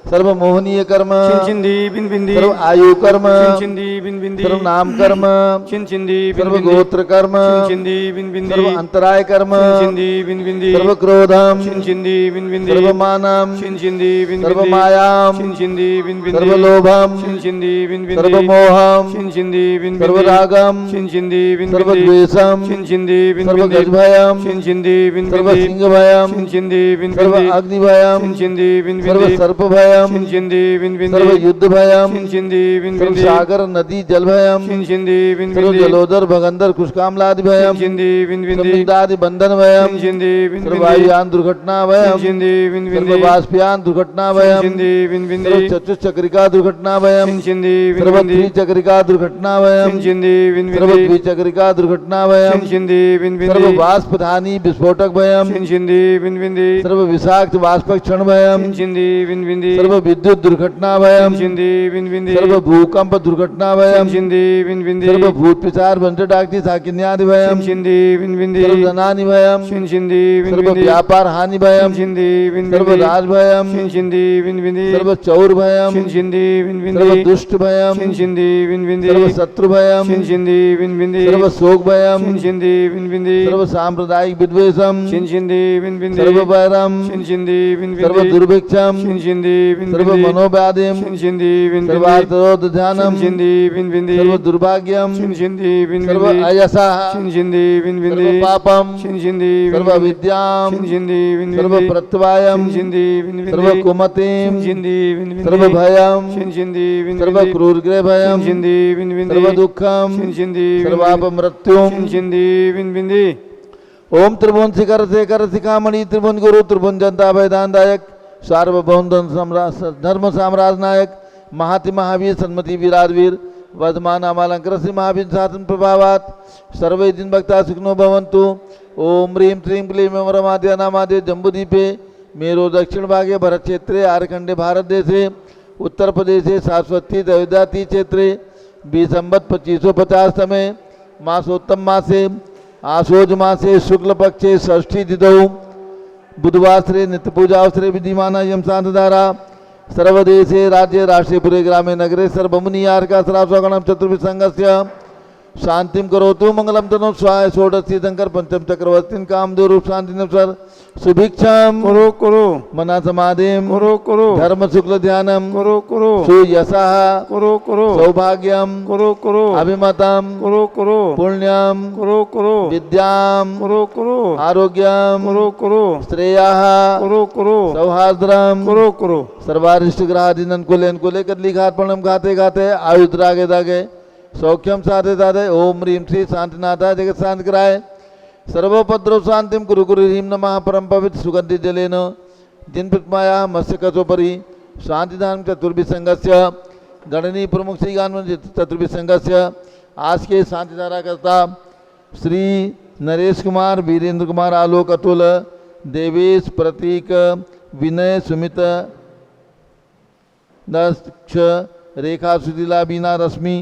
सर्व मोहनीय कर्म, चिंदी बिन बिन सर्व आयु कर्म, चिंदी बिन बिन सर्व नाम कर्म, चिंदी सर्व गोत्र कर्म, चिंदी बिन बिन सर्व अंतराय कर्म, चिंदी बिन बिन सर्व क्रोधम, चिंदी बिन बिन सर्व मानम, चिंदी बिन सर्व मायाम, चिंदी बिन बिन सर्व लोभम, चिंदी बिन बिन सर्व मोहम, चिंदी बिन सर्व रागम, चिंदी बिन सर्व द्वेषम, चिंदी बिन सर्व गजभयम, चिंदी बिन सर्व सिंहभयम, चिंदी बिन सर्व अग्निभयम, चिंदी बिन सर्व सर्पभयम, चिंदी बिन बिन सर्व युद्ध भयम, चिंदी बिन सर्व सागर नदी जल भयम, चिंदी बिन सर्व जलोदर भगंदर कुशकामलादि भयम, चिंदी बिन बिन संदिग्धादि बंधन भयम, चिंदी बिन सर्व वायुयान दुर्घटना भयम, चिंदी बिन बिन सर्व बाष्पयान दुर्घटना भयम, चिंदी बिन बिन सर्व चतुश्चक्रिका दुर्घटना भयम, चिंदी बिन सर्व बिन त्रिचक्रिका दुर्घटना भयम, चिंदी बिन सर्व बिन द्विचक्रिका दुर्घटना भयम, चिंदी बिन बिन सर्व वाष्पधानी विस्फोटक भयम, चिंदी बिन बिन सर्व विषाक्त वाष्पक्षण भयम, चिंदी बिन बिन सर्व विद्युत दुर्घटना भयम, चिंदी बिन बिन सर्व भूकंप दुर्घटना भयम, चिंदी बिन बिन सर्व भूत पिचार वंश डाक्टी साकिन्यादि भयम, चिंदी बिन बिन सर्व धनानि भयम, चिंदी बिन सर्व बिन व्यापार हानि भयम, चिंदी बिन सर्व राज भयम, चिंदी बिन बिन सर्व चौर भयम, चिंदी बिन बिन सर्व दुष्ट भयम, चिंदी बिन बिन सर्व शत्रु भयम, चिंदी बिन बिन सर्व शोक भयम, चिंदी बिन बिन सर्व सांप्रदायिक विद्वेषम, चिंदी बिन बिन सर्व वैरम, चिंदी बिन बिन सर्व दुर्भिक्षम, चिंदी बिन सर्व मनोव्याधिम, चिंदी बिन सर्व आर्तरोध ध्यानम, चिंदी बिन बिन सर्व दुर्भाग्यम, चिंदी बिन सर्व अयसः, चिंदी बिन बिन सर्व पापम, चिंदी सर्व विद्याम, चिंदी बिन सर्व प्रत्यवायम, चिंदी बिन सर्व कुमतिम, चिंदी बिन सर्व भयम, चिंदी बिन सर्व क्रूरग्रह भयम, चिंदी बिन बिन सर्व दुःखम, चिंदी सर्वापमृत्युम, चिंदी बिन बिन ओम त्रिभुवन शिखर शेखर शिखामणि त्रिभुवन गुरु त्रिभुवन जनता वैदानदायक सार्वभौम धर्म साम्राज्य नायक महाति महावीर सन्मति वीरारवीर वर्धमान अमालंकर श्री महावीर शासन प्रभावात सर्वे दिन भक्ता सुखनो भवन्तु। ओम ह्रीं श्रीं क्लीं वरमाद्य नामाद्य जम्बूदीपे मेरो दक्षिण भागे भरत क्षेत्रे आर्खंडे भारत देशे उत्तर प्रदेशे सारस्वती अयोध्याति क्षेत्रे बीसंबत 2550 तमे मासोत्तम मासे आशोज मासे शुक्ल पक्षे षष्ठी तिथौ बुधवासरे नित्य पूजावसरे विधिमाना यम सांतधारा सर्वदेशे राज्य राष्ट्रीयपुरे ग्रामे नगरे सर्वमुनियार्का सरास्वगणम चतुर्विसंगस्य शांतिम करोतु मंगलम तनो स्वाय षोडशी शंकर पंचम चक्रवर्तीन कामदेव रूप शांति नवसर सुभिक्षम करो करो मना समाधिम करो करो धर्म शुक्ल ध्यानम करो करो सुयशः करो करो सौभाग्यम करो करो अभिमतम करो करो पुण्यम करो करो विद्याम करो करो आरोग्यम करो करो श्रेयः करो करो सौहार्द्रम करो करो सर्वारिष्ट ग्रहाधीन कुले कदली घात प्रणम खाते खाते आयुध रागे दागे सौख्यम साधे साधे ओम ह्रीम श्री शांतिनाथा जगत शांत कराय सर्वोपद्रव शांतिम कुरु कुरु ह्रीम नमः परम पवित्र सुगंधि जलेन जिन प्रतिमाया मत्स्य कसोपरि शांतिदान चतुर्भिसंगस्य गणनी प्रमुख श्री गान चतुर्भिसंगस्य आज के शांतिधारा करता श्री नरेश कुमार वीरेंद्र कुमार आलोक अतुल देवेश प्रतीक विनय सुमित दक्ष रेखा सुशीला बीना रश्मि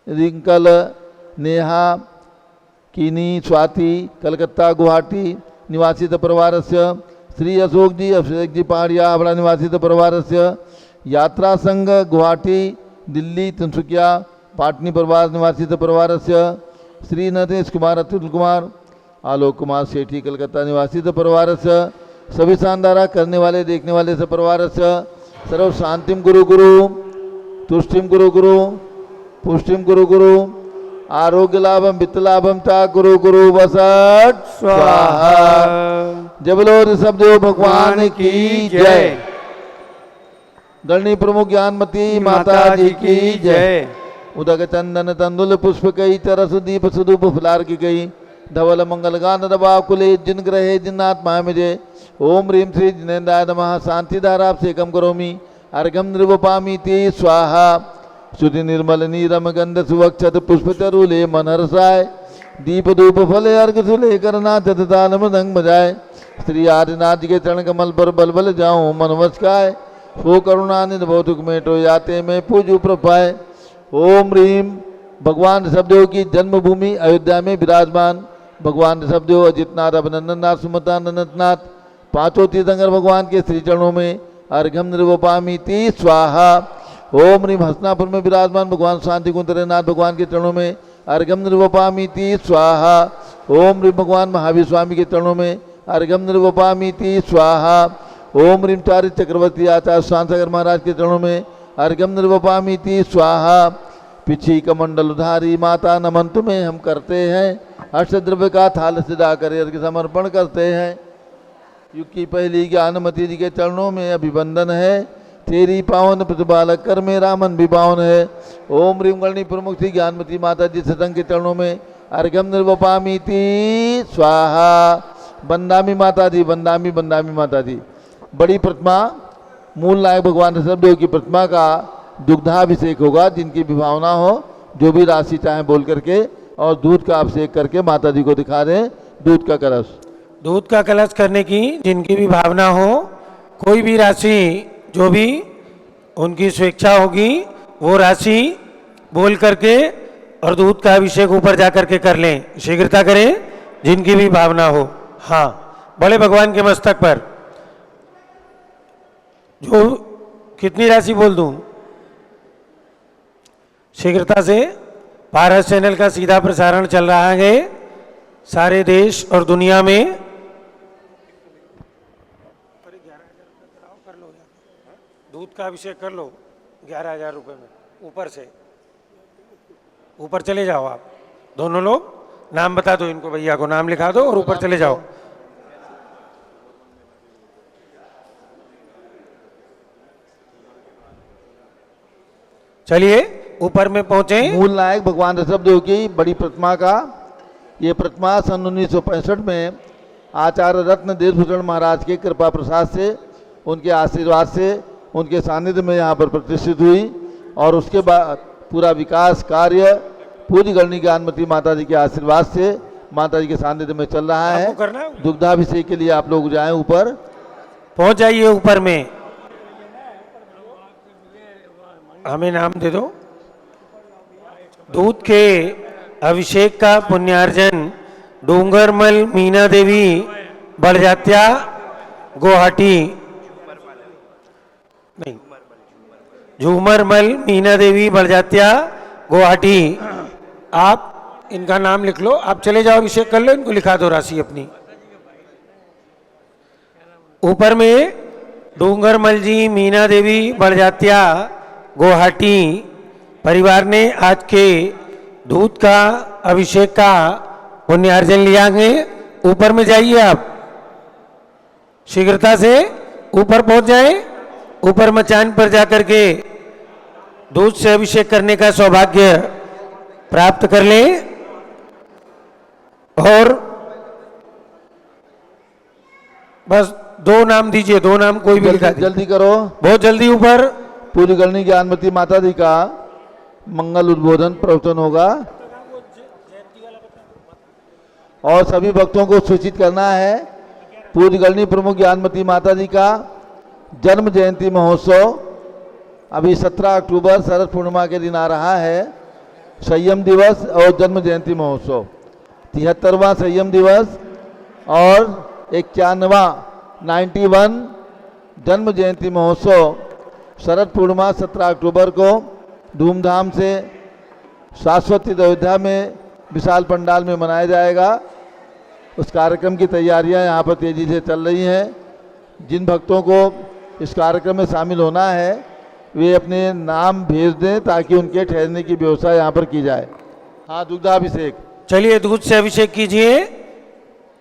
रिंकल नेहा किनी स्वाति कलकत्ता गुवाहाटी निवासित परिवारस्य श्री अशोक जी पहाड़िया हावड़ा निवासित परिवारस्य यात्रा संघ गुवाहाटी दिल्ली तिनसुकिया पाटनी परिवार निवासित परिवारस्य श्री नरेश कुमार अतुल कुमार आलोक कुमार सेठी कलकत्ता निवासित परिवारस्य सभी शानदारा करने वाले देखने वाले से परिवारस्य सर्व शांतिम गुरु गुरु तुष्टिम गुरु गुरु पुष्टिम गुरु गुरु आरोग्य लाभम वित्त लाभम चा गुरु गुरु वसत स्वाहा जय बोलो ऋषभ देव भगवान की जय। गणनी प्रमुख ज्ञानमती माता जी की जय। उदक चंदन तंदुल पुष्प कई चरस दीप सुदूप फुलार की गई धवल मंगल गान दबा कुले जिन ग्रहे जिन आत्मा मुझे ओम ह्रीम श्री जिनेन्द्राय नमः शांति धारा से कम करोमि अर्घम निर्वपामी ते स्वाहा शुद्धि निर्मल नीरम गंध सुवक्षत पुष्प चरुले मन हर्षाय दीप धूप फले अर्घ सुले करना चतताल मृदंग बजाय श्री आदिनाथ जी के चरण कमल पर बल बल जाऊं मन वचकाय सो करुणानिध भौतुक मेटो याते में पूजू प्रपाय ओम ह्रीम भगवान ऋषभदेव की जन्मभूमि अयोध्या में विराजमान भगवान ऋषभदेव अजितनाथ अभिनंदननाथ सुमतानंदनाथ पांचों तीर्थंकर भगवान के श्री चरणों में अर्घम निर्वपामी ती स्वाहा। ओम ह्रीम हसनापुर में विराजमान भगवान शांति कुंतरनाथ भगवान के चरणों में अर्घम निर्वपामी ती स्वाहा। ओम ह्रीम भगवान महावीर स्वामी के चरणों में अर्घम निर्वपामी ती स्वाहा। ओम ह्रीम चारित चक्रवर्ती आचार्य शांतसागर महाराज के चरणों में अर्घम निर्वपामी ती स्वाहा। पिछी कमंडल उधारी माता नमन तुम्हें हम करते हैं अष्टद्रव्य का थाल सजा कर अर्घ्य समर्पण करते हैं। युग की पहली ज्ञानमती जी के चरणों में अभिवंदन है तेरी पावन प्रतिपालक कर मेरा मन भी पावन है। ओम ह्रीम गणनी प्रमुख श्री ज्ञानमती माता जी सतंग के चरणों में अर्घम निर्वपामी ती स्वाहा। बंदामी माता दी बंदामी बंदामी माता दी बड़ी प्रतिमा मूल नायक भगवान ऋषभदेव की प्रतिमा का दुग्धाभिषेक होगा। जिनकी भी भावना हो जो भी राशि चाहे बोल करके और दूध का अभिषेक करके माता जी को दिखा दें दूध का कलश। दूध का कलश करने की जिनकी भी भावना हो कोई भी राशि जो भी उनकी स्वेच्छा होगी वो राशि बोल करके और दूध का अभिषेक ऊपर जा करके कर लें। शीघ्रता करें जिनकी भी भावना हो। हाँ बड़े भगवान के मस्तक पर जो कितनी राशि बोल दूं शीघ्रता से। भारत चैनल का सीधा प्रसारण चल रहा है सारे देश और दुनिया में। दूध का अभिषेक कर लो 11,000 रुपये में ऊपर से ऊपर चले जाओ आप दोनों लोग। नाम बता दो इनको भैया को नाम लिखा दो और ऊपर चले जाओ। चलिए ऊपर में पहुंचे। मूल नायक भगवान ऋषभदेव की बड़ी प्रतिमा का ये प्रतिमा सन 1965 में आचार्य रत्न देशभूषण महाराज के कृपा प्रसाद से उनके आशीर्वाद से उनके सानिध्य में यहाँ पर प्रतिष्ठित हुई और उसके बाद पूरा विकास कार्य पूरी गणनी ज्ञानमती माता जी के आशीर्वाद से माता जी के सानिध्य में चल रहा है। दुग्धाभिषेक के लिए आप लोग जाएं ऊपर पहुंच जाइए ऊपर में। हमें नाम दे दो दूध के अभिषेक का पुण्यार्जन डूंगरमल मीना देवी बड़जात्या गुवाहाटी नहीं झूमरमल मीना देवी बड़जात्या गुवाहाटी। आप इनका नाम लिख लो, आप चले जाओ अभिषेक कर लो, इनको लिखा दो राशि अपनी। ऊपर में डूंगरमल जी मीना देवी बड़जात्या गुवाहाटी परिवार ने आज के दूध का अभिषेक का पुण्यार्जन लिया है। ऊपर में जाइए आप, शीघ्रता से ऊपर पहुंच जाए। ऊपर मचान पर जाकर के दूध से अभिषेक करने का सौभाग्य प्राप्त कर ले। और बस 2 नाम दीजिए, 2 नाम कोई भी लिखा दीजिए। जल्दी करो, बहुत जल्दी। ऊपर पूरी गलनी ज्ञानमती माता जी का मंगल उद्बोधन प्रवचन होगा और सभी भक्तों को सूचित करना है। पूरी गलनी प्रमुख ज्ञानमती माता जी का जन्म जयंती महोत्सव अभी 17 अक्टूबर शरद पूर्णिमा के दिन आ रहा है। संयम दिवस और जन्म जयंती महोत्सव, 73वां संयम दिवस और 91 जन्म जयंती महोत्सव शरद पूर्णिमा 17 अक्टूबर को धूमधाम से शाश्वत अयोध्या में विशाल पंडाल में मनाया जाएगा। उस कार्यक्रम की तैयारियां यहाँ पर तेजी से चल रही हैं। जिन भक्तों को इस कार्यक्रम में शामिल होना है वे अपने नाम भेज दें ताकि उनके ठहरने की व्यवस्था यहाँ पर की जाए। हाँ, दुग्धाभिषेक। चलिए दूध से अभिषेक कीजिए।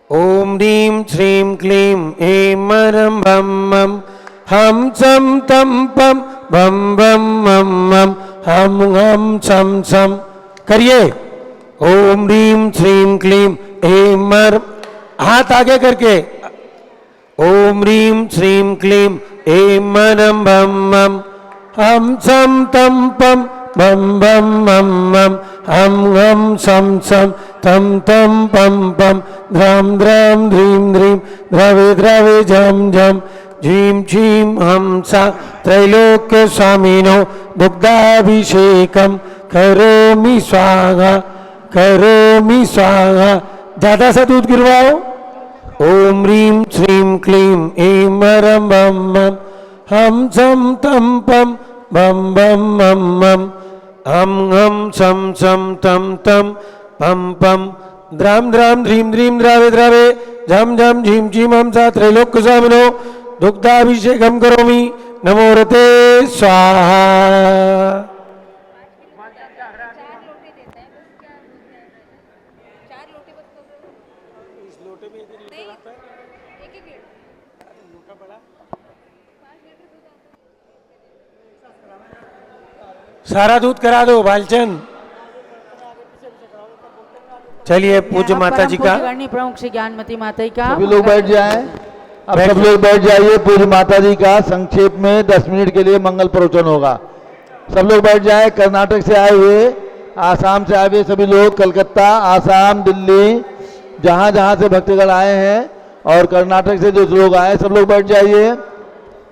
ओम ह्रीं श्रीं क्लीं ऐं मरं भं मं हम सम तम पम बम बम मम मम हम हम सम सम करिए। ओम ह्रीं श्रीं क्लीं ऐं मर, हाथ आगे करके। ओम ह्रीं श्रीं क्लीं ऐं मरं भं मं हम सम तम पम बम बम मम मम हम हम सम सम तम तम पम पम ध्राम ध्राम ध्रीं ध्रीं द्रवे द्रवे झम झम झीं झीं हमसा त्रैलोक्य स्वामिनो दुग्धाभिषेकम करोमि स्वाहा करोमि स्वाहा। ज्यादा सा दूध गिरवाओ। ओम ह्रीं श्रीं क्लीं ऐं मरं भं मं हम सम तम पम बम बम मम मम हम हम सम सम तम तम पम पम द्राम द्राम ध्रीं ध्रीं द्रावे द्रावे झम झम झीं झीं हमसा त्रैलोक्य स्वामिनो दुग्धाभिषेकम करोमि नमो रते स्वाहा। सारा दूध करा दो बालचंद। चलिए पूज्य माता जी का प्रमुख श्री ज्ञानमती माता जी का सभी लोग बैठ जाएं। अब सब लोग बैठ जाइए। पूज्य माता जी का संक्षेप में 10 मिनट के लिए मंगल प्रवचन होगा। सब लोग बैठ जाएं। कर्नाटक से आए हुए, आसाम से आए हुए सभी लोग, कलकत्ता, आसाम, दिल्ली, जहाँ जहाँ से भक्तगण आए हैं और कर्नाटक से जो लोग आए सब लोग बैठ जाइए।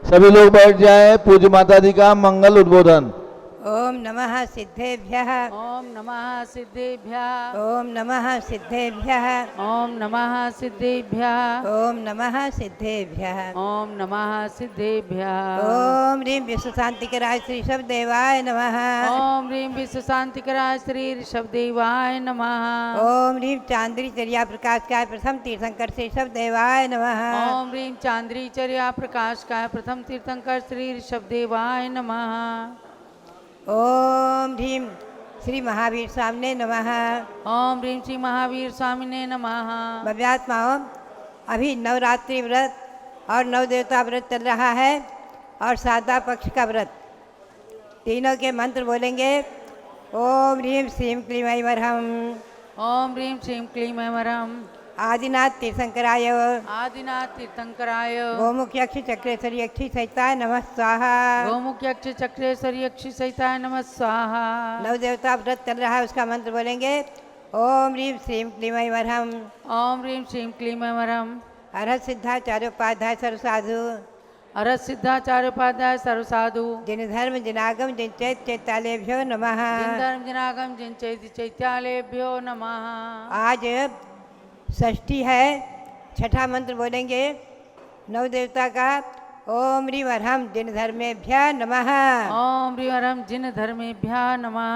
सभी लोग बैठ जाएं। पूज्य माता जी का मंगल उद्बोधन। ओम नमः सिद्धेभ्यः ओम नमः सिद्धेभ्यः ओम नमः सिद्धेभ्यः ओम नमः सिद्धेभ्यः ओम नमः सिद्धेभ्यः ओम नमः सिद्धेभ्यः ओम ह्रीं विश्व शांतिकराय श्री सब देवाय नमः ओम ह्रीं विश्व शांतिकराय श्री ऋषभ देवाय नमः ओम ह्रीं चांद्री चर्या प्रकाश काय प्रथम तीर्थंकर श्री सब देवाय नमः ओम ह्रीं चांद्री चर्या प्रकाश काय प्रथम तीर्थंकर श्री ऋषभ देवाय नमः ओम ह्रीं श्री महावीर स्वामिने नमः ओम ह्रीं श्री महावीर स्वामिने नमः। भव्यात्माओं, अभी नवरात्रि व्रत और नवदेवता व्रत चल रहा है और सादा पक्ष का व्रत, तीनों के मंत्र बोलेंगे। ओम ह्रीं श्रीं क्लीं ऐं मरहम ओम ह्रीं श्रीं क्लीं ऐं मरहम आदिनाथ तीर्थंकराय आदिनाथ तीर्थंकराय गोमुख यक्ष चक्रेश्वरी यक्षी सहिताय नमः स्वाहा। गोमुख यक्ष चक्रेश्वरी यक्षी सहिताय नमः स्वाहा। नवदेवता व्रत चल रहा है, उसका मंत्र बोलेंगे। ओम ह्रीं श्रीं क्लीं ऐं मरहम ओम ह्रीं श्रीं क्लीं ऐं मरहम अरहत सिद्धाचार्योपाध्याय सर्व साधु अरत सिद्धाचार्य उपाध्याय सर्वसाधु जिन धर्म जिनागम जिन चैत चैतालेभ्यो नमः। जिन धर्म जिनागम जिन चैति चैत्यालेभ्यो नमः। आज षष्ठी है, छठा मंत्र बोलेंगे नव देवता का। ओम ह्रीं अर्हं जिन धर्मेभ्यः नमः। ओम ह्रीं अर्हं जिन धर्मेभ्यः नमः।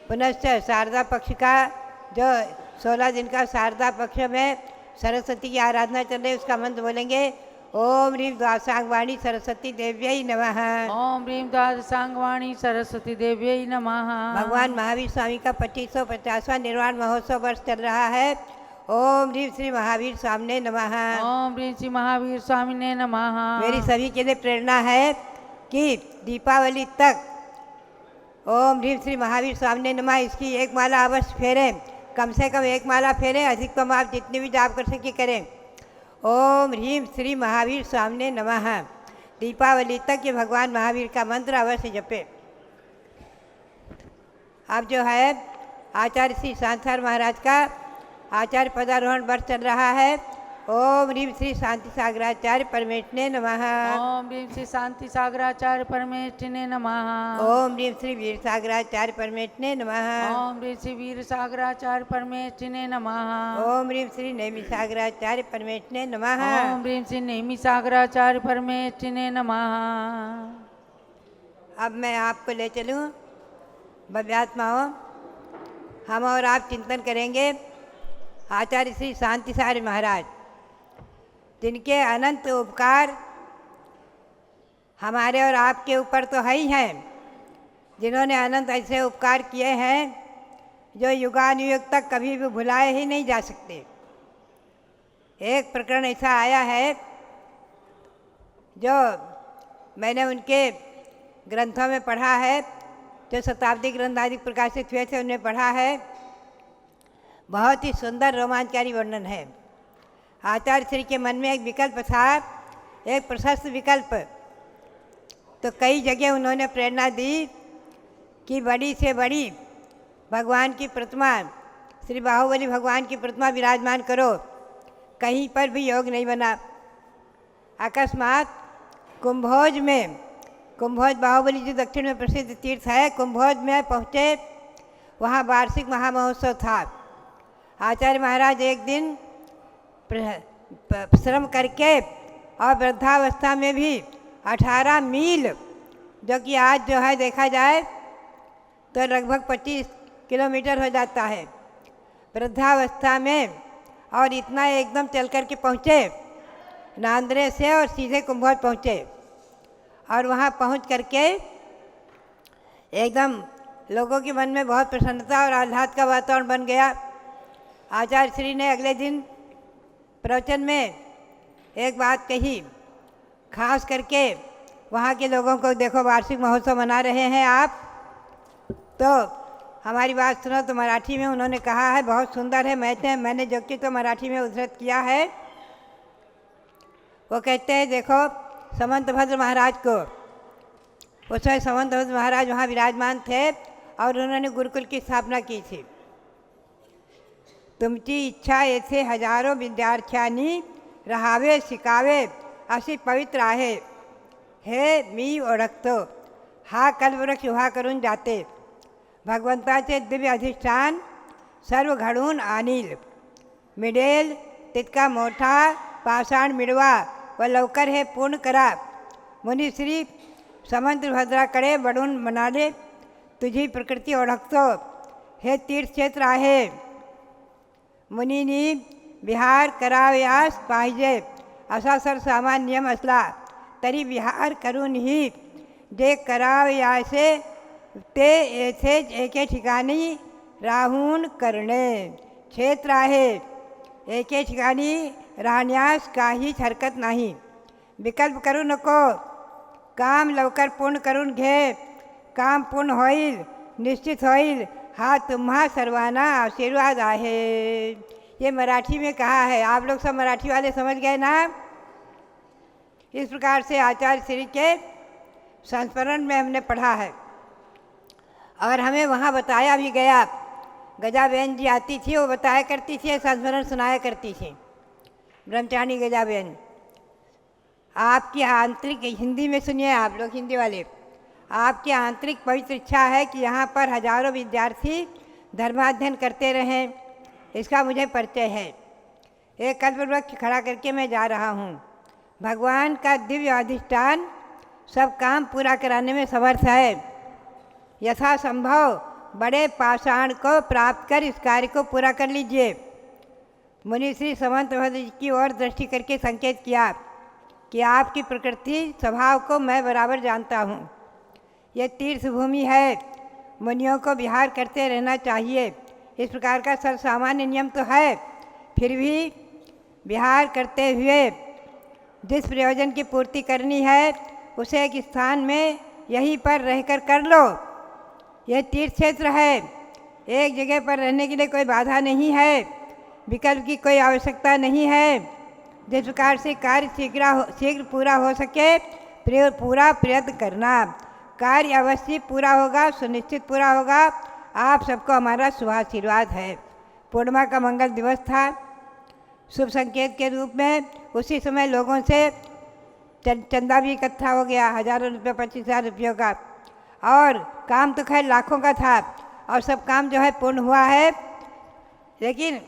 पुनश्च शारदा पक्ष का जो 16 दिन का शारदा पक्ष में सरस्वती की आराधना चल रही है, उसका मंत्र बोलेंगे ओम ह्रीं द्वादशांगवाणी सरस्वती देव्यै नमः। ओम ह्रीं द्वादशांगवाणी सरस्वती देव्यै नमः। भगवान महावीर स्वामी का 2550वां निर्वाण महोत्सव वर्ष चल रहा है। ओम ह्रीं श्री महावीर स्वामिने नमः। ओम ह्रीं श्री महावीर स्वामिने नमः। मेरी सभी के लिए प्रेरणा है कि दीपावली तक ओम ह्रीं श्री महावीर स्वामिने नमः इसकी एक माला अवश्य फेरें, कम से कम एक माला फेरें, अधिकतम आप जितनी भी जाप कर सके करें। ओम ह्रीं श्री महावीर स्वामिने नमः। दीपावली तक ये भगवान महावीर का मंत्र अवश्य जपे। अब जो है आचार्य श्री शांतार महाराज का आचार्य पदारोहण वर्ष चल रहा है। ओम ह्रीं श्री शांति सागराचार्य परमेष्ठिने नमः। ओम ह्रीं श्री शांति सागराचार्य परमेष्ठिने नमः। ओम ह्रीं श्री वीर सागराचार्य परमेष्ठिने नमः। ओम ह्रीं श्री वीर सागराचार्य परमेष्ठिने नमः। ओम ह्रीं श्री नेमि सागराचार्य परमेष्ठिने नमः। ओम ह्रीं श्री नेमि सागराचार्य परमेष्ठिने नमः। अब मैं आपको ले चलूँ भव्यात्माओं, हम और आप चिंतन करेंगे आचार्य श्री शांतिसार महाराज, जिनके अनंत उपकार हमारे और आपके ऊपर तो है ही हैं, जिन्होंने अनंत ऐसे उपकार किए हैं जो युगानुयुग तक कभी भी भुलाए ही नहीं जा सकते। एक प्रकरण ऐसा आया है जो मैंने उनके ग्रंथों में पढ़ा है, जो शताब्दी ग्रंथ आदि प्रकाशित हुए थे उनमें पढ़ा है। बहुत ही सुंदर रोमांचकारी वर्णन है। आचार्य श्री के मन में एक विकल्प था, एक प्रशस्त विकल्प। तो कई जगह उन्होंने प्रेरणा दी कि बड़ी से बड़ी भगवान की प्रतिमा, श्री बाहुबली भगवान की प्रतिमा विराजमान करो। कहीं पर भी योग नहीं बना। अकस्मात कुंभोज में, कुंभोज बाहुबली जो दक्षिण में प्रसिद्ध तीर्थ है, कुंभोज में पहुँचे, वहाँ वार्षिक महामहोत्सव था। आचार्य महाराज एक दिन श्रम करके और वृद्धावस्था में भी 18 मील, जो कि आज जो है देखा जाए तो लगभग 25 किलोमीटर हो जाता है, वृद्धावस्था में, और इतना एकदम चल कर के पहुँचे नांदरे से और सीधे कुंभोज पहुँचे। और वहाँ पहुँच करके एकदम लोगों के मन में बहुत प्रसन्नता और आह्लाद का वातावरण बन गया। आचार्य श्री ने अगले दिन प्रवचन में एक बात कही, खास करके वहाँ के लोगों को, देखो वार्षिक महोत्सव मना रहे हैं आप, तो हमारी बात सुनो। तो मराठी में उन्होंने कहा है, बहुत सुंदर है, मैंने जो कि तो मराठी में उद्धृत किया है। वो कहते हैं, देखो समंतभद्र महाराज को, उस समय समंतभद्र महाराज वहाँ विराजमान थे और उन्होंने गुरुकुल की स्थापना की थी। तुमची इच्छा येथे हजारों विद्यार्थ्यांनी राहावे शिकावे अशी पवित्र आहे, हे मी ओळखतो, हा कल्पवृक्ष उभा करून जाते, भगवंताचे दिव्य अधिष्ठान सर्व घडवून आणील, मिळेल तितका मोठा पाषाण मिळवा व लवकर हे पूर्ण करा। मुनिश्री समंतभद्राकडे वळून म्हणाले, तुझी प्रकृती ओळखतो, हे तीर्थक्षेत्र आहे, मुनींनी विहार करावयास पाहिजे असा सर्वसामान्य नियम असला तरी विहार करूनही जे करावयासे ते येथेच एके ठिकाणी राहून करणे क्षेत्र आहे। एके ठिकाणी राहण्यास काहीच हरकत नाही। विकल्प करू नको, काम लवकर पूर्ण करून घे, काम पूर्ण होईल, निश्चित होईल, हा तुम्हा सर्वांना आशीर्वाद आहे। ये मराठी में कहा है, आप लोग सब मराठी वाले समझ गए ना। इस प्रकार से आचार्य श्री के संस्मरण में हमने पढ़ा है और हमें वहाँ बताया भी गया। गजा बहन जी आती थी, वो बताया करती थी, संस्मरण सुनाया करती थी, ब्रह्मचारी गजा बहन। आपकी आंतरिक, हिंदी में सुनिए आप लोग हिंदी वाले, आपकी आंतरिक पवित्र इच्छा है कि यहाँ पर हजारों विद्यार्थी धर्माध्ययन करते रहें, इसका मुझे परिचय है। एक कल्पवृक्ष खड़ा करके मैं जा रहा हूँ। भगवान का दिव्य अधिष्ठान सब काम पूरा कराने में समर्थ है। यथासंभव बड़े पाषाण को प्राप्त कर इस कार्य को पूरा कर लीजिए। मुनि श्री समंत भद्र जी की ओर दृष्टि करके संकेत किया कि आपकी प्रकृति स्वभाव को मैं बराबर जानता हूँ। यह तीर्थ भूमि है, मुनियों को विहार करते रहना चाहिए, इस प्रकार का सर्वसामान्य नियम तो है, फिर भी विहार करते हुए जिस प्रयोजन की पूर्ति करनी है उसे एक स्थान में यहीं पर रहकर कर लो। यह तीर्थ क्षेत्र है, एक जगह पर रहने के लिए कोई बाधा नहीं है, विकल्प की कोई आवश्यकता नहीं है। जिस प्रकार से कार्य शीघ्र पूरा हो सके पूरा प्रयत्न करना। कार्य अवश्य पूरा होगा, सुनिश्चित पूरा होगा। आप सबको हमारा शुभाशीर्वाद है। पूर्णिमा का मंगल दिवस था, शुभ संकेत के रूप में उसी समय लोगों से चंदा भी इकट्ठा हो गया, हजारों रुपये, 25,000 रुपयों का, और काम तो खैर लाखों का था और सब काम जो है पूर्ण हुआ है। लेकिन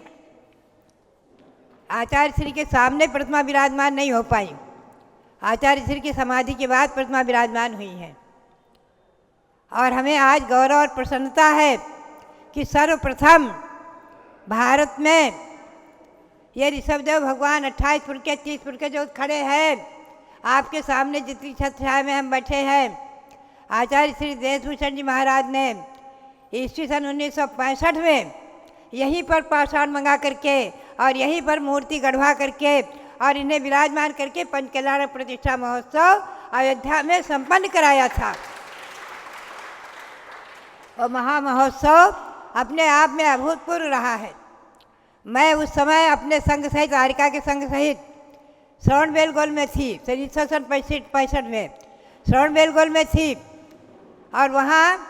आचार्य श्री के सामने प्रतिमा विराजमान नहीं हो पाई। आचार्य श्री की समाधि के बाद प्रतिमा विराजमान हुई है और हमें आज गौरव और प्रसन्नता है कि सर्वप्रथम भारत में ये ऋषभदेव भगवान 28 फुट के 30 फुट के जो खड़े हैं, आपके सामने जितनी छत छाया में हम बैठे हैं, आचार्य श्री देशभूषण जी महाराज ने ईस्वी सन 1965 में यहीं पर पाषाण मंगा करके और यहीं पर मूर्ति गढ़वा करके और इन्हें विराजमान करके पंचकल्याण प्रतिष्ठा महोत्सव अयोध्या में संपन्न कराया था। और महामहोत्सव अपने आप में अभूतपूर्व रहा है। मैं उस समय अपने संघ सहित, आरिका के संघ सहित श्रवणबेलगोल में थी, 1965 में श्रवणबेलगोल में थी, और वहाँ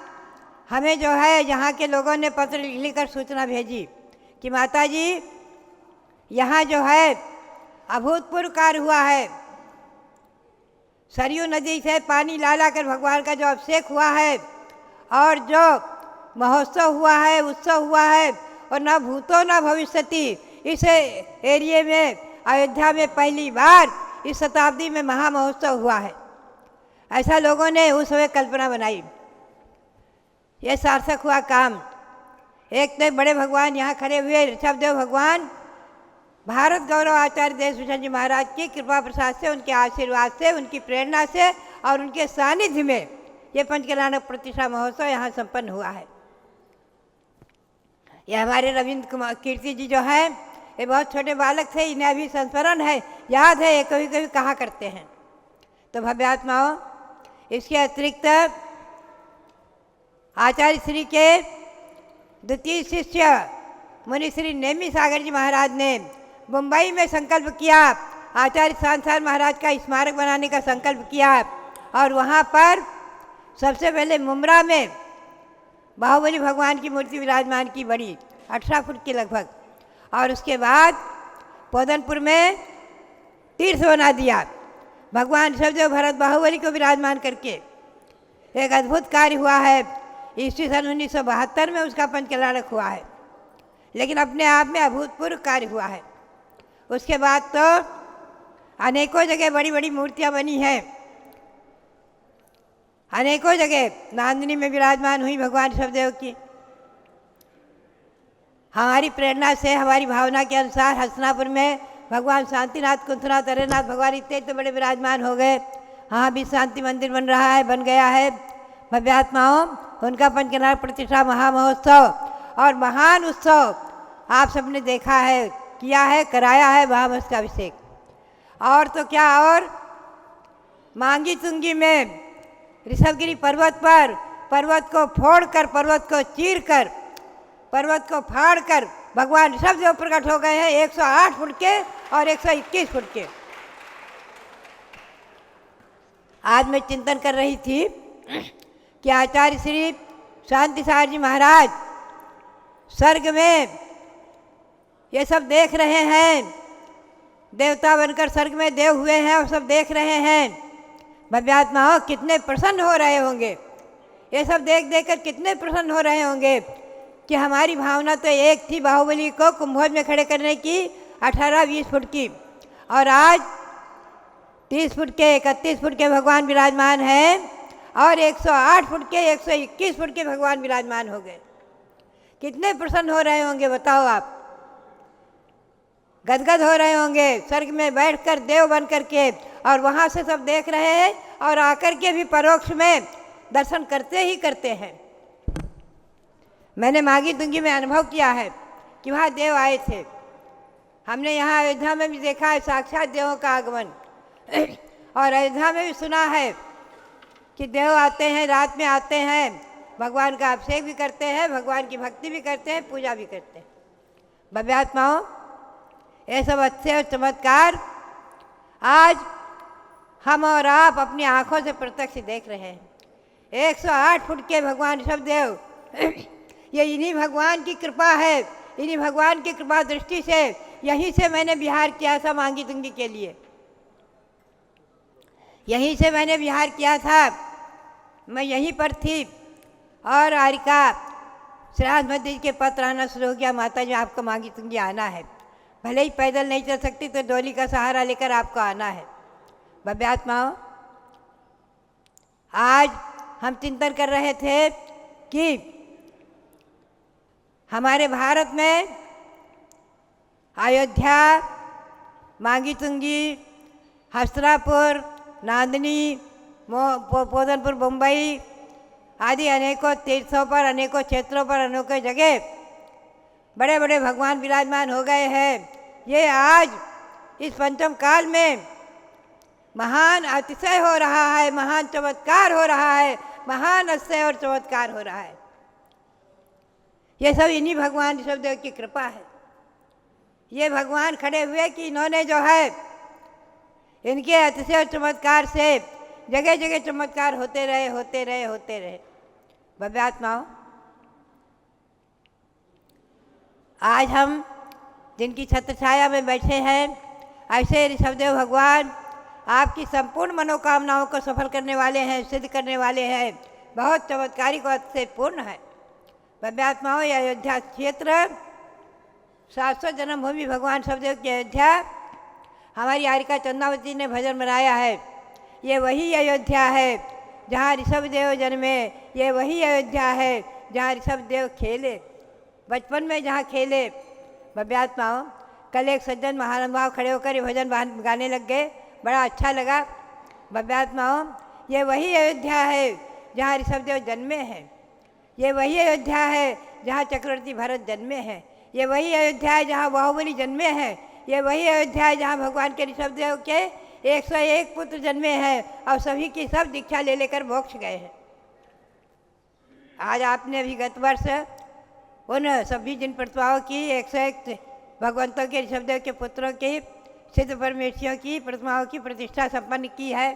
हमें जो है यहाँ के लोगों ने पत्र लिखकर सूचना भेजी कि माता जी यहाँ जो है अभूतपूर्व कार्य हुआ है। सरयू नदी से पानी ला ला कर भगवान का जो अभिषेक हुआ है और जो महोत्सव हुआ है, उत्सव हुआ है, और न भूतो न भविष्यति, इस एरिए में अयोध्या में पहली बार इस शताब्दी में महामहोत्सव हुआ है। ऐसा लोगों ने उस समय कल्पना बनाई। यह सार्थक हुआ काम। एक तो बड़े भगवान यहाँ खड़े हुए ऋषभदेव भगवान, भारत गौरव आचार्य देशभूषण जी महाराज की कृपा प्रसाद से, उनके आशीर्वाद से, उनकी प्रेरणा से और उनके सानिध्य में ये पंचकल्याण प्रतिष्ठा महोत्सव यहाँ संपन्न हुआ है। यह हमारे रविंद्र कुमार कीर्ति जी जो है, ये बहुत छोटे बालक थे, इन्हें अभी संस्मरण है, याद है, ये कभी कभी कहा करते हैं। तो भव्यात्माओं, इसके अतिरिक्त आचार्य श्री के द्वितीय शिष्य मुनि श्री नेमी सागर जी महाराज ने मुंबई में संकल्प किया, आचार्य सांसार महाराज का स्मारक बनाने का संकल्प किया, और वहाँ पर सबसे पहले मुमरा में बाहुबली भगवान की मूर्ति विराजमान की, बड़ी 18 फुट की लगभग, और उसके बाद पोदनपुर में तीर्थ बना दिया, भगवान ऋषभदेव भरत बाहुबली को विराजमान करके। एक अद्भुत कार्य हुआ है। ईस्वी सन 1972 में उसका पंचकल्याणक हुआ है, लेकिन अपने आप में अभूतपूर्व कार्य हुआ है। उसके बाद तो अनेकों जगह बड़ी बड़ी मूर्तियाँ बनी हैं, अनेकों जगह नांदनी में विराजमान हुई भगवान ऋषभदेव की। हमारी प्रेरणा से, हमारी भावना के अनुसार हसनापुर में भगवान शांतिनाथ, कुंथनाथ, अरेनाथ भगवान इतने तो बड़े विराजमान हो गए। वहाँ भी शांति मंदिर बन रहा है, बन गया है। भव्यात्माओं, उनका पंचकल्याण प्रतिष्ठा महामहोत्सव और महान उत्सव आप सबने देखा है, किया है, कराया है महामस्तक अभिषेक। और तो क्या, और मांगी तुंगी में ऋषभगिरी पर्वत पर, पर्वत को फोड़कर, पर्वत को चीरकर, पर्वत को फाड़कर भगवान ऋषभदेव प्रकट हो गए हैं, 108 फुट के और 121 फुट के। आज मैं चिंतन कर रही थी कि आचार्य श्री शांति सागर जी महाराज स्वर्ग में ये सब देख रहे हैं देवता बनकर स्वर्ग में देव हुए हैं और सब देख रहे हैं। भव्यात्माओं कितने प्रसन्न हो रहे होंगे, ये सब देख देख कर कितने प्रसन्न हो रहे होंगे कि हमारी भावना तो एक थी बाहुबली को कुंभोज में खड़े करने की 18-20 फुट की, और आज 30 फुट के 31 फुट के भगवान विराजमान हैं और 108 फुट के 121 फुट के भगवान विराजमान हो गए। कितने प्रसन्न हो रहे होंगे बताओ आप, गदगद हो रहे होंगे स्वर्ग में बैठकर देव बन कर के, और वहाँ से सब देख रहे हैं और आकर के भी परोक्ष में दर्शन करते ही करते हैं। मैंने मागी तुंगी में अनुभव किया है कि वहाँ देव आए थे। हमने यहाँ अयोध्या में भी देखा है साक्षात देवों का आगमन, और अयोध्या में भी सुना है कि देव आते हैं, रात में आते हैं, भगवान का अभिषेक भी करते हैं, भगवान की भक्ति भी करते हैं, पूजा भी करते हैं। भव्यात्माओं, ये सब अच्छे और चमत्कार आज हम और आप अपनी आंखों से प्रत्यक्ष देख रहे हैं। 108 फुट के भगवान ऋषभदेव, ये इन्हीं भगवान की कृपा है, इन्हीं भगवान की कृपा दृष्टि से यहीं से मैंने विहार किया था मांगी तुंगी के लिए, यहीं से मैंने विहार किया था, मैं यहीं पर थी। और आरिका श्राद्ध मध्य के पत्र आना शुरू हो गया, माता जी आपको मांगी तुंगी आना है, भले ही पैदल नहीं चल सकती तो डोली का सहारा लेकर आपको आना है। भव्यात्माओं, आज हम चिंतन कर रहे थे कि हमारे भारत में अयोध्या, मांगी तुंगी, हस्तिनापुर, नांदनी, पोदनपुर, मुंबई आदि अनेकों तीर्थों पर, अनेकों क्षेत्रों पर, अनेकों जगह बड़े बड़े भगवान विराजमान हो गए हैं। ये आज इस पंचम काल में महान अतिशय हो रहा है, महान चमत्कार हो रहा है, महान अतिशय और चमत्कार हो रहा है। ये सब इन्हीं भगवान ऋषभदेव की कृपा है। ये भगवान खड़े हुए कि इन्होंने जो है इनके अतिशय और चमत्कार से जगह जगह चमत्कार होते रहे, होते रहे, होते रहे। भव्यात्माओं, आज हम जिनकी छत्र छाया में बैठे हैं, ऐसे ऋषभदेव भगवान आपकी संपूर्ण मनोकामनाओं को सफल करने वाले हैं, सिद्ध करने वाले हैं। बहुत चमत्कारिक और अतिशय पूर्ण है। भव्यात्माओं, ये अयोध्या क्षेत्र शाश्वत जन्मभूमि भगवान ऋषभदेव की अयोध्या, हमारी आरिका चंद्रावती ने भजन बनाया है। ये वही अयोध्या है जहाँ ऋषभदेव जन्मे, ये वही अयोध्या है जहाँ ऋषभदेव खेले, बचपन में जहाँ खेले। भव्यात्माओं, कल एक सज्जन महानुभाव खड़े होकर ये भजन गाने लग गए, बड़ा अच्छा लगा। भव्यात्माओं, ये वही अयोध्या है जहाँ ऋषभदेव जन्मे हैं, ये वही अयोध्या है जहाँ चक्रवर्ती भरत जन्मे हैं, ये वही अयोध्या है जहाँ बाहुबली जन्मे हैं, ये वही अयोध्या है जहाँ भगवान के ऋषभदेव के 101 पुत्र जन्मे हैं और सभी की सब दीक्षा ले लेकर मोक्ष गए हैं। आज आपने अभी गत वर्ष उन सभी जिन प्रतिमाओं की 101 भगवंतों के ऋषभदेव के पुत्रों की सिद्ध परमेश्वरियों की प्रतिमाओं की प्रतिष्ठा संपन्न की है।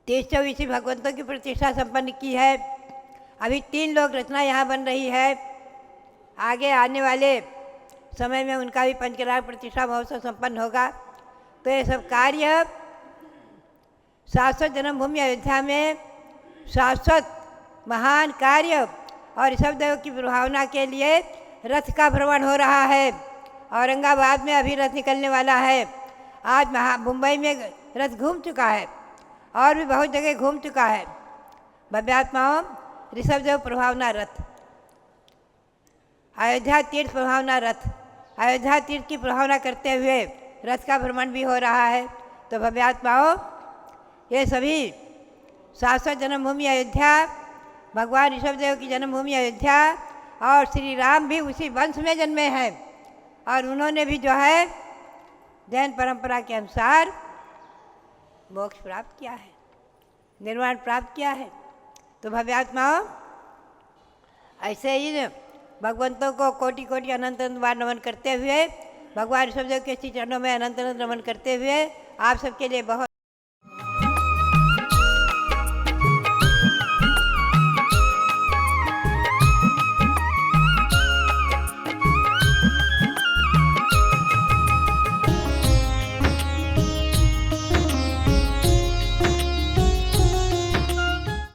23-24 भगवंतों की प्रतिष्ठा संपन्न की है। अभी 3 लोक रचना यहाँ बन रही है। आगे आने वाले समय में उनका भी पंचराग प्रतिष्ठा महोत्सव संपन्न होगा। तो ये सब कार्य शाश्वत जन्मभूमि अयोध्या में शाश्वत महान कार्य और ऋषभदेव की प्रभावना के लिए रथ का भ्रमण हो रहा है। औरंगाबाद में अभी रथ निकलने वाला है। आज मुंबई में रथ घूम चुका है और भी बहुत जगह घूम चुका है। भव्यात्माओं, ऋषभदेव प्रभावना रथ, अयोध्या तीर्थ प्रभावना रथ, अयोध्या तीर्थ की प्रभावना करते हुए रथ का भ्रमण भी हो रहा है। तो भव्यात्माओं, ये सभी शाश्वत जन्मभूमि अयोध्या, भगवान ऋषभदेव की जन्मभूमि अयोध्या, और श्री राम भी उसी वंश में जन्मे हैं और उन्होंने भी जो है जैन परंपरा के अनुसार मोक्ष प्राप्त किया है, निर्वाण प्राप्त किया है। तो भव्यात्माओं, ऐसे ही भगवंतों को कोटि कोटि अनंत अनंत बार नमन करते हुए, भगवान ऋषभदेव के श्री चरणों में अनंत अनंत नमन करते हुए आप सबके लिए बहुत